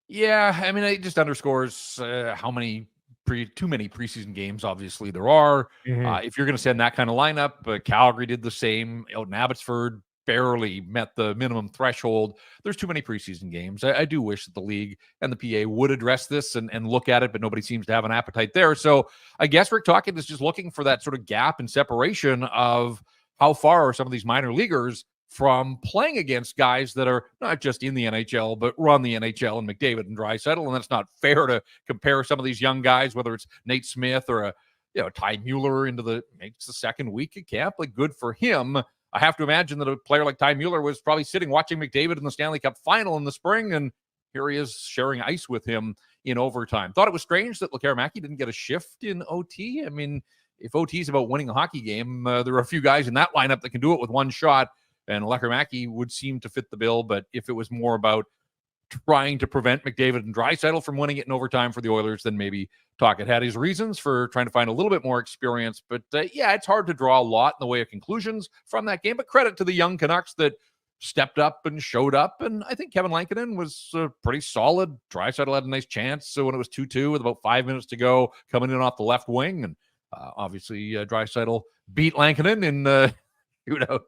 Speaker 6: Yeah, I mean, it just underscores how many too many preseason games, obviously, there are.
Speaker 2: Mm-hmm.
Speaker 6: If you're going to send that kind of lineup, Calgary did the same. Out in Abbotsford barely met the minimum threshold. There's too many preseason games. I do wish that the league and the PA would address this and look at it, but nobody seems to have an appetite there. So I guess Rick Tocchet is just looking for that sort of gap and separation of how far are some of these minor leaguers from playing against guys that are not just in the NHL, but run the NHL and McDavid and Draisaitl. And that's not fair to compare some of these young guys, whether it's Nate Smith or Ty Mueller makes the second week at camp. Like, good for him. I have to imagine that a player like Ty Mueller was probably sitting watching McDavid in the Stanley Cup final in the spring, and here he is sharing ice with him in overtime. Thought it was strange that Lekaramaki didn't get a shift in OT. I mean, if OT is about winning a hockey game, there are a few guys in that lineup that can do it with one shot, and Lekaramaki would seem to fit the bill. But if it was more about trying to prevent McDavid and Draisaitl from winning it in overtime for the Oilers, then maybe Tocchet had his reasons for trying to find a little bit more experience. But yeah, it's hard to draw a lot in the way of conclusions from that game. But credit to the young Canucks that stepped up and showed up. And I think Kevin Lankinen was pretty solid. Draisaitl had a nice chance. So when it was 2-2 with about 5 minutes to go, coming in off the left wing. And obviously Draisaitl beat Lankinen in shootout.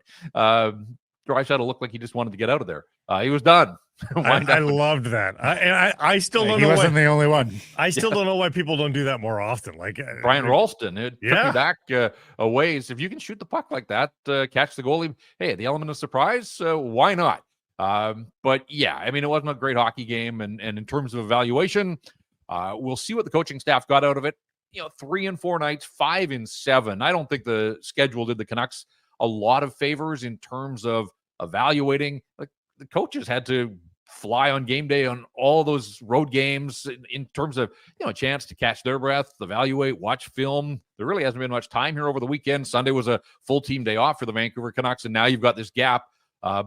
Speaker 6: Draisaitl looked like he just wanted to get out of there. He was done.
Speaker 2: I loved that. I still don't know.
Speaker 1: He wasn't the only one.
Speaker 2: I still don't know why people don't do that more often. Like
Speaker 6: Brian Ralston, it took me back a ways. If you can shoot the puck like that, catch the goalie, hey, the element of surprise, why not? But yeah, I mean, it wasn't a great hockey game. And in terms of evaluation, we'll see what the coaching staff got out of it. 3 and 4 nights, 5 and 7. I don't think the schedule did the Canucks a lot of favors in terms of evaluating. Like, the coaches had to fly on game day on all those road games in terms of, a chance to catch their breath, evaluate, watch film. There really hasn't been much time here over the weekend. Sunday was a full team day off for the Vancouver Canucks, and now you've got this gap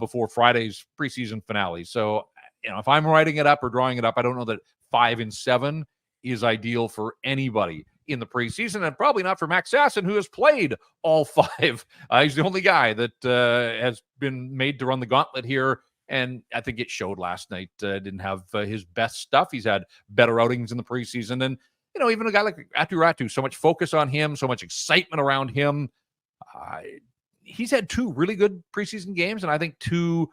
Speaker 6: before Friday's preseason finale. So, if I'm writing it up or drawing it up, I don't know that 5 and 7 is ideal for anybody in the preseason, and probably not for Max Sasson, who has played all 5. He's the only guy that has been made to run the gauntlet here. And I think it showed last night. Didn't have his best stuff. He's had better outings in the preseason. And, even a guy like Räty, so much focus on him, so much excitement around him. He's had 2 really good preseason games, and I think 2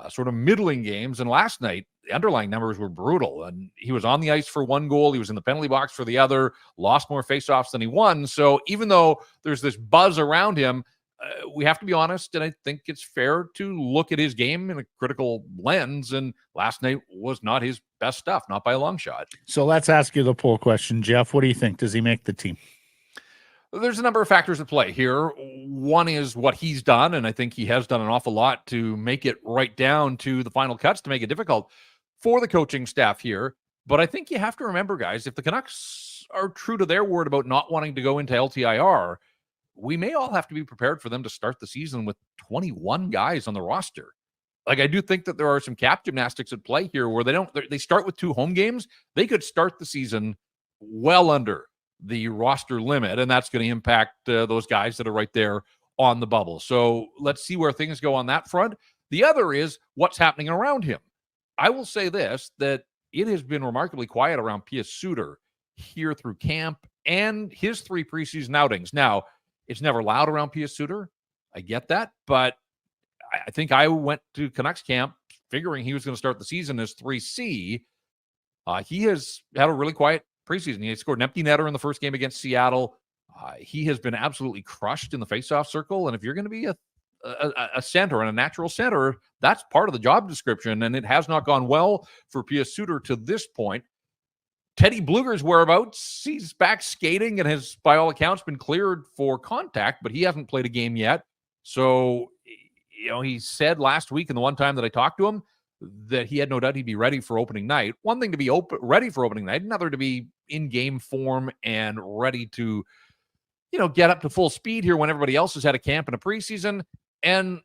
Speaker 6: sort of middling games. And last night, the underlying numbers were brutal. And he was on the ice for 1 goal. He was in the penalty box for the other, lost more faceoffs than he won. So even though there's this buzz around him, we have to be honest, and I think it's fair to look at his game in a critical lens. And last night was not his best stuff, not by a long shot.
Speaker 1: So let's ask you the poll question, Jeff. What do you think? Does he make the team?
Speaker 6: There's a number of factors at play here. One is what he's done, and I think he has done an awful lot to make it right down to the final cuts to make it difficult for the coaching staff here. But I think you have to remember, guys, if the Canucks are true to their word about not wanting to go into LTIR, we may all have to be prepared for them to start the season with 21 guys on the roster. Like, I do think that there are some cap gymnastics at play here where they start with 2 home games. They could start the season well under the roster limit, and that's going to impact those guys that are right there on the bubble. So let's see where things go on that front. The other is what's happening around him. I will say this, that it has been remarkably quiet around Pius Suter here through camp and his 3 preseason outings. Now, it's never loud around Pius Suter. I get that. But I think I went to Canucks camp figuring he was going to start the season as 3C. He has had a really quiet preseason. He scored an empty netter in the first game against Seattle. He has been absolutely crushed in the faceoff circle. And if you're going to be a center and a natural center, that's part of the job description. And it has not gone well for Pius Suter to this point. Teddy Bluger's whereabouts, he's back skating and has, by all accounts, been cleared for contact, but he hasn't played a game yet. So, he said last week and the one time that I talked to him that he had no doubt he'd be ready for opening night. One thing to be ready for opening night, another to be in game form and ready to, get up to full speed here when everybody else has had a camp and a preseason. And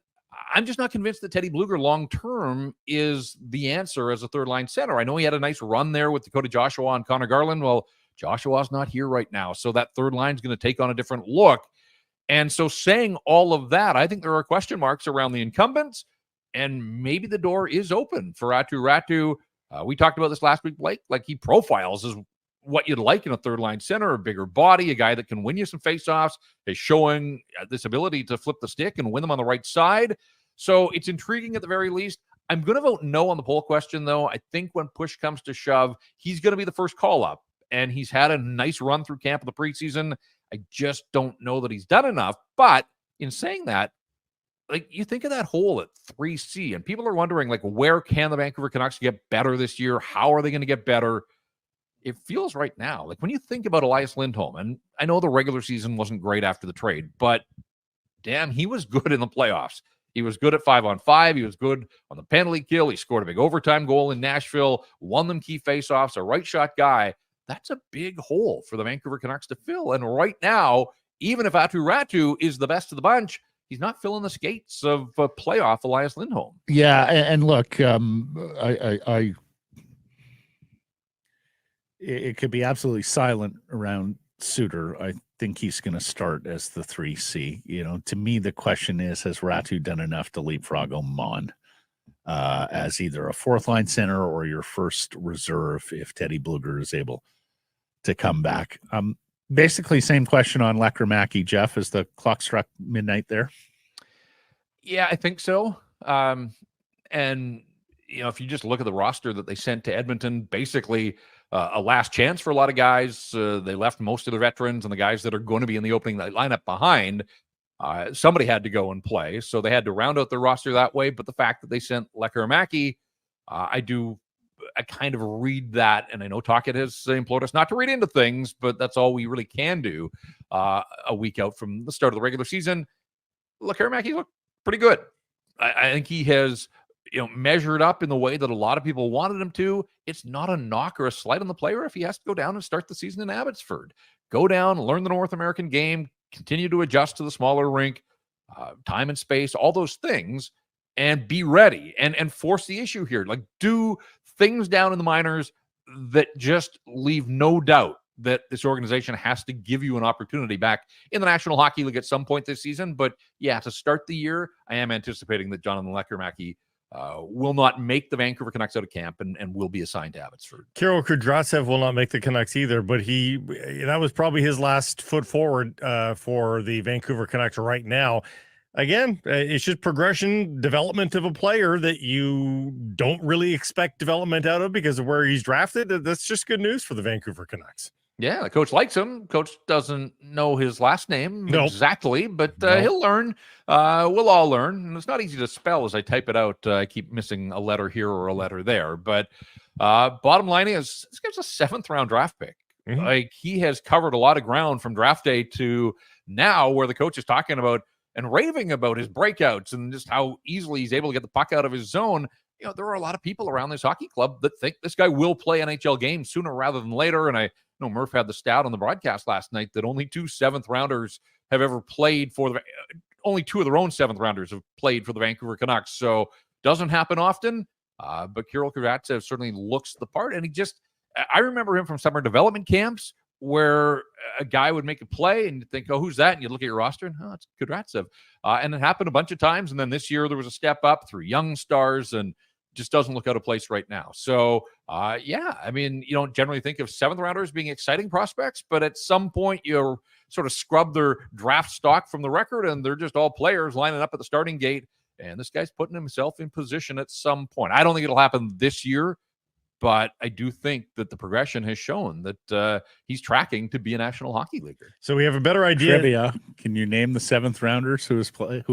Speaker 6: I'm just not convinced that Teddy Bluger long-term is the answer as a third-line center. I know he had a nice run there with Dakota Joshua and Connor Garland. Well, Joshua's not here right now, so that third line is going to take on a different look. And so saying all of that, I think there are question marks around the incumbents, and maybe the door is open for Räty. We talked about this last week, Blake. Like, he profiles as what you'd like in a third-line center, a bigger body, a guy that can win you some faceoffs, is showing this ability to flip the stick and win them on the right side. So it's intriguing at the very least. I'm going to vote no on the poll question, though. I think when push comes to shove, he's going to be the first call-up, and he's had a nice run through camp of the preseason. I just don't know that he's done enough. But in saying that, like, you think of that hole at 3C, and people are wondering, like, where can the Vancouver Canucks get better this year? How are they going to get better? It feels right now, like when you think about Elias Lindholm, and I know the regular season wasn't great after the trade, but damn, he was good in the playoffs. He was good at 5-on-5. He was good on the penalty kill. He scored a big overtime goal in Nashville, won them key faceoffs, a right shot guy. That's a big hole for the Vancouver Canucks to fill. And right now, even if Räty is the best of the bunch, he's not filling the skates of playoff Elias Lindholm.
Speaker 1: Yeah, and look, it could be absolutely silent around Suter. I think he's going to start as the 3C. You know, to me, the question is, has Räty done enough to leapfrog Oman as either a fourth line center or your first reserve if Teddy Bluger is able to come back? Basically, same question on Lekkerimäki, Jeff, as the clock struck midnight there.
Speaker 6: Yeah, I think so. And, you know, if you just look at the roster that they sent to Edmonton, basically a last chance for a lot of guys. They left most of the veterans and the guys that are going to be in the opening lineup behind. Somebody had to go and play, so they had to round out their roster that way. But the fact that they sent Lekkerimäki, I kind of read that, and I know Tocchet has implored us not to read into things, but that's all we really can do a week out from the start of the regular season. Lekkerimäki looked pretty good. I think he has, you know, measured up in the way that a lot of people wanted him to. It's not a knock or a slight on the player if he has to go down and start the season in Abbotsford. Go down, learn the North American game, continue to adjust to the smaller rink, time and space, all those things, and be ready and force the issue here. Like, do things down in the minors that just leave no doubt that this organization has to give you an opportunity back in the National Hockey League at some point this season. But yeah, to start the year, I am anticipating that Jonathan Lekkerimäki will not make the Vancouver Canucks out of camp and will be assigned to Abbotsford.
Speaker 2: Kirill Kudryavtsev will not make the Canucks either, but that was probably his last foot forward for the Vancouver Canucks right now. Again, it's just progression, development of a player that you don't really expect development out of because of where he's drafted. That's just good news for the Vancouver Canucks.
Speaker 6: Yeah, the coach likes him. Coach doesn't know his last name exactly, but he'll learn. We'll all learn. And it's not easy to spell as I type it out. I keep missing a letter here or a letter there. But bottom line is, this guy's a 7th-round draft pick. Mm-hmm. Like, he has covered a lot of ground from draft day to now, where the coach is talking about and raving about his breakouts and just how easily he's able to get the puck out of his zone. You know, there are a lot of people around this hockey club that think this guy will play NHL games sooner rather than later. And I know Murph had the stat on the broadcast last night that only 2 7th-rounders have ever played for only 2 of their own 7th-rounders have played for the Vancouver Canucks. So doesn't happen often. But Kirill Kudryavtsev certainly looks the part. And I remember him from summer development camps where a guy would make a play and you'd think, oh, who's that? And you'd look at your roster and, it's Kudryavtsev. And it happened a bunch of times. And then this year there was a step up through young stars and just doesn't look out of place right now. So, yeah, I mean, you don't generally think of 7th-rounders being exciting prospects, but at some point you sort of scrub their draft stock from the record and they're just all players lining up at the starting gate. And this guy's putting himself in position at some point. I don't think it'll happen this year, but I do think that the progression has shown that he's tracking to be a National Hockey Leaguer.
Speaker 2: So we have a better idea.
Speaker 1: Trivia. Can you name the 7th-rounders who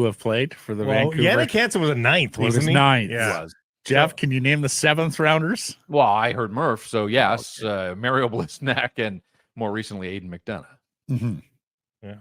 Speaker 1: have played for the Vancouver?
Speaker 2: Yannick Hansen was a 9th, wasn't he?
Speaker 1: He was 9th.
Speaker 2: Yeah.
Speaker 6: He was.
Speaker 1: Jeff, can you name the 7th-rounders?
Speaker 6: Well, I heard Murph, so yes, Mario Blesnak and more recently Aiden McDonough.
Speaker 1: Mm-hmm.
Speaker 2: Yeah,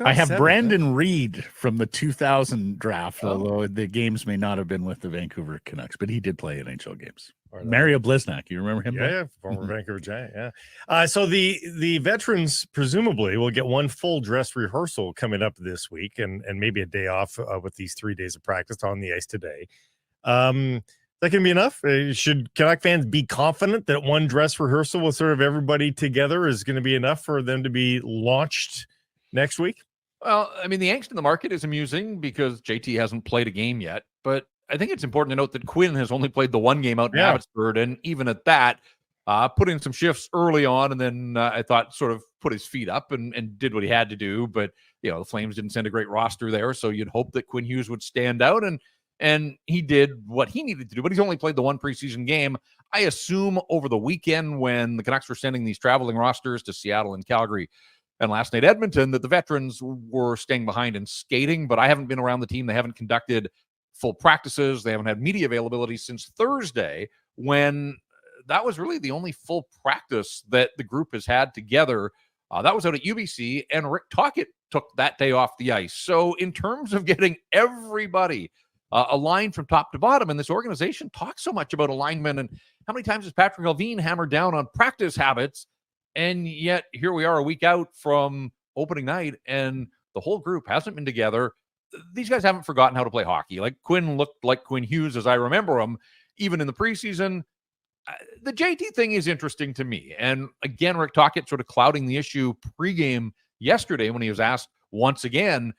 Speaker 1: I have Brandon Reed from the 2000 draft, although the games may not have been with the Vancouver Canucks, but he did play NHL games. Mario Blesnak, you remember him?
Speaker 2: Yeah, former Vancouver Giant, yeah. So the veterans presumably will get one full dress rehearsal coming up this week and maybe a day off with these 3 days of practice on the ice today. That can be enough. Should Canuck fans be confident that one dress rehearsal with sort of everybody together is going to be enough for them to be launched next week?
Speaker 6: Well, I mean, the angst in the market is amusing because JT hasn't played a game yet, but I think it's important to note that Quinn has only played the 1 game out in Abbotsford, and even at that, put in some shifts early on, and then I thought sort of put his feet up and did what he had to do. But, you know, the Flames didn't send a great roster there, so you'd hope that Quinn Hughes would stand out, and he did what he needed to do, but he's only played the 1 preseason game. I assume over the weekend when the Canucks were sending these traveling rosters to Seattle and Calgary and last night Edmonton, that the veterans were staying behind and skating, but I haven't been around the team. They haven't conducted full practices. They haven't had media availability since Thursday, when that was really the only full practice that the group has had together. That was out at UBC, and Rick Tocchet took that day off the ice. So in terms of getting everybody aligned from top to bottom. And this organization talks so much about alignment. And how many times has Patrick Allvin hammered down on practice habits? And yet here we are a week out from opening night, and the whole group hasn't been together. These guys haven't forgotten how to play hockey. Like, Quinn looked like Quinn Hughes as I remember him, even in the preseason. The JT thing is interesting to me. And again, Rick Tocchet sort of clouding the issue pregame yesterday when he was asked once again,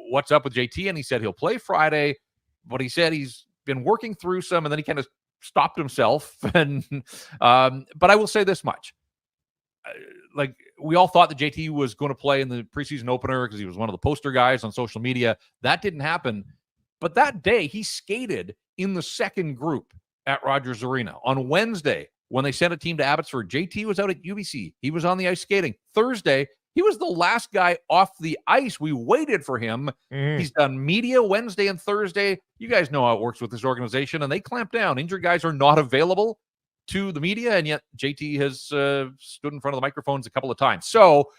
Speaker 6: what's up with JT? And he said he'll play Friday, but he said he's been working through some, and then he kind of stopped himself. And but I will say this much. Like, we all thought that JT was going to play in the preseason opener because he was one of the poster guys on social media. That didn't happen. But that day, he skated in the second group at Rogers Arena. On Wednesday, when they sent a team to Abbotsford, JT was out at UBC. He was on the ice skating. Thursday, he was the last guy off the ice. We waited for him. He's done media Wednesday and Thursday. You guys know how it works with this organization, and they clamp down. Injured guys are not available to the media, and yet JT has stood in front of the microphones a couple of times. So,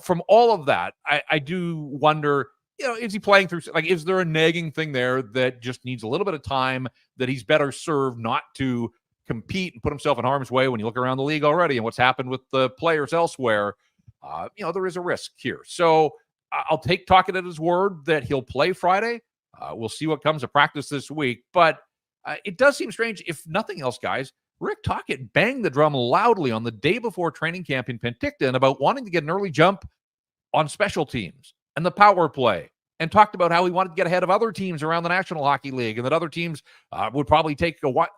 Speaker 6: from all of that, I do wonder, is he playing through, like, is there a nagging thing there that just needs a little bit of time, that he's better served not to compete and put himself in harm's way when you look around the league already and what's happened with the players elsewhere? There is a risk here. So I'll take Tocchet at his word that he'll play Friday. We'll see what comes of practice this week. But it does seem strange, if nothing else, guys. Rick Tocchet banged the drum loudly on the day before training camp in Penticton about wanting to get an early jump on special teams and the power play, and talked about how he wanted to get ahead of other teams around the National Hockey League, and that other teams would probably take a while.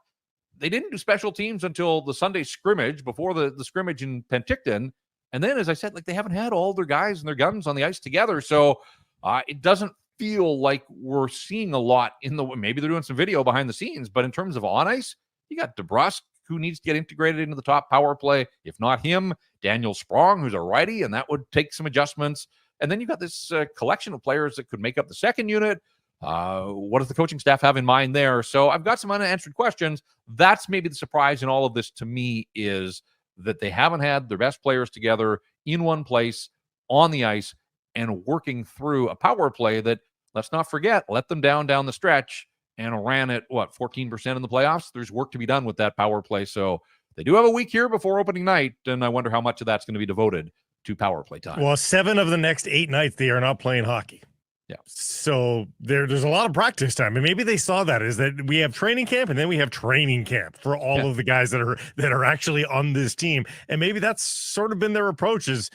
Speaker 6: They didn't do special teams until the Sunday scrimmage, before the scrimmage in Penticton. And then, as I said, like, they haven't had all their guys and their guns on the ice together. So it doesn't feel like we're seeing a lot maybe they're doing some video behind the scenes, but in terms of on ice, you got DeBrusk, who needs to get integrated into the top power play. If not him, Daniel Sprong, who's a righty, and that would take some adjustments. And then you got this collection of players that could make up the second unit. What does the coaching staff have in mind there? So I've got some unanswered questions. That's maybe the surprise in all of this to me, is that they haven't had their best players together in one place on the ice and working through a power play that, let's not forget, let them down the stretch and ran at 14% in the playoffs. There's work to be done with that power play. So they do have a week here before opening night, and I wonder how much of that's going to be devoted to power play time.
Speaker 2: Well, 7 of the next 8 nights, they are not playing hockey.
Speaker 6: Yeah.
Speaker 2: So there's a lot of practice time, and maybe they saw that, is that we have training camp and then we have training camp for all of the guys that are actually on this team. And maybe that's sort of been their approach, is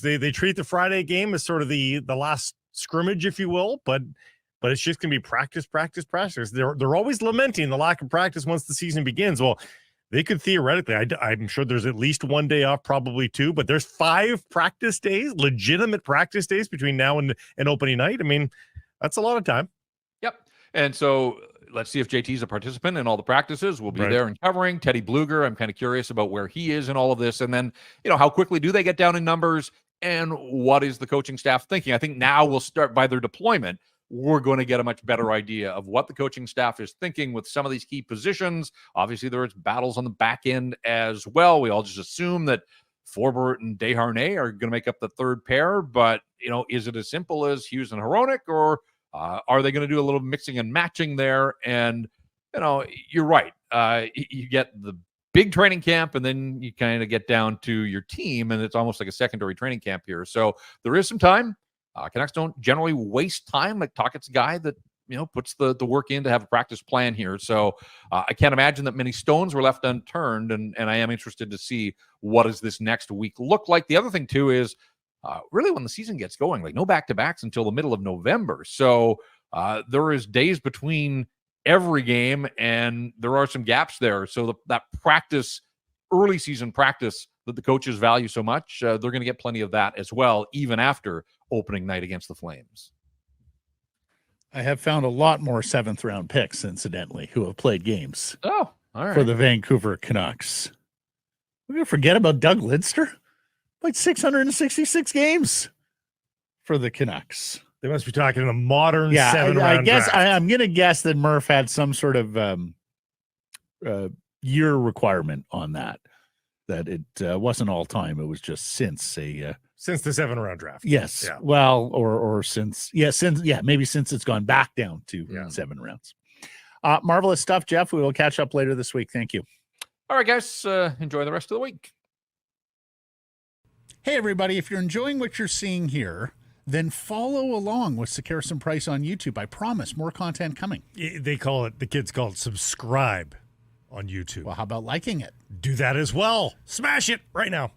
Speaker 2: they treat the Friday game as sort of the last scrimmage, if you will, but it's just going to be practice. They're always lamenting the lack of practice once the season begins. Well, they could theoretically, I'm sure there's at least one day off, probably 2, but there's 5 practice days, legitimate practice days between now and opening night. I mean, that's a lot of time.
Speaker 6: Yep. And so let's see if JT's a participant in all the practices. We'll be there and covering. Teddy Bluger, I'm kind of curious about where he is in all of this. And then, how quickly do they get down in numbers, and what is the coaching staff thinking? I think now we'll start by their deployment. We're going to get a much better idea of what the coaching staff is thinking with some of these key positions. Obviously, there's battles on the back end as well. We all just assume that Forbort and Desharnais are going to make up the third pair, but, is it as simple as Hughes and Hronek, or are they going to do a little mixing and matching there? And, you're right. You get the big training camp, and then you kind of get down to your team, and it's almost like a secondary training camp here. So there is some time. Canucks don't generally waste time, like Tocchet's guy that, puts the work in to have a practice plan here. So I can't imagine that many stones were left unturned, and I am interested to see what does this next week look like. The other thing, too, is really when the season gets going, like, no back-to-backs until the middle of November. So there is days between every game, and there are some gaps there. So that practice, early season practice that the coaches value so much, they're going to get plenty of that as well, even after opening night against the Flames.
Speaker 1: I have found a lot more 7th round picks, incidentally, who have played games.
Speaker 6: Oh, all right.
Speaker 1: For the Vancouver Canucks. We're going to forget about Doug Lidster. Played 666 games for the Canucks.
Speaker 2: They must be talking in a modern 7-round
Speaker 1: I guess
Speaker 2: draft.
Speaker 1: I'm going to guess that Murph had some sort of year requirement on that it wasn't all time. It was just since a
Speaker 2: Since the 7th-round draft.
Speaker 1: Yes.
Speaker 2: Yeah.
Speaker 1: Well, or since maybe since it's gone back down to 7 rounds. Marvelous stuff, Jeff. We will catch up later this week. Thank you.
Speaker 6: All right, guys. Enjoy the rest of the week.
Speaker 1: Hey, everybody. If you're enjoying what you're seeing here, then follow along with Sekeres and Price on YouTube. I promise more content coming.
Speaker 2: The kids call it subscribe on YouTube.
Speaker 1: Well, how about liking it?
Speaker 2: Do that as well. Smash it right now.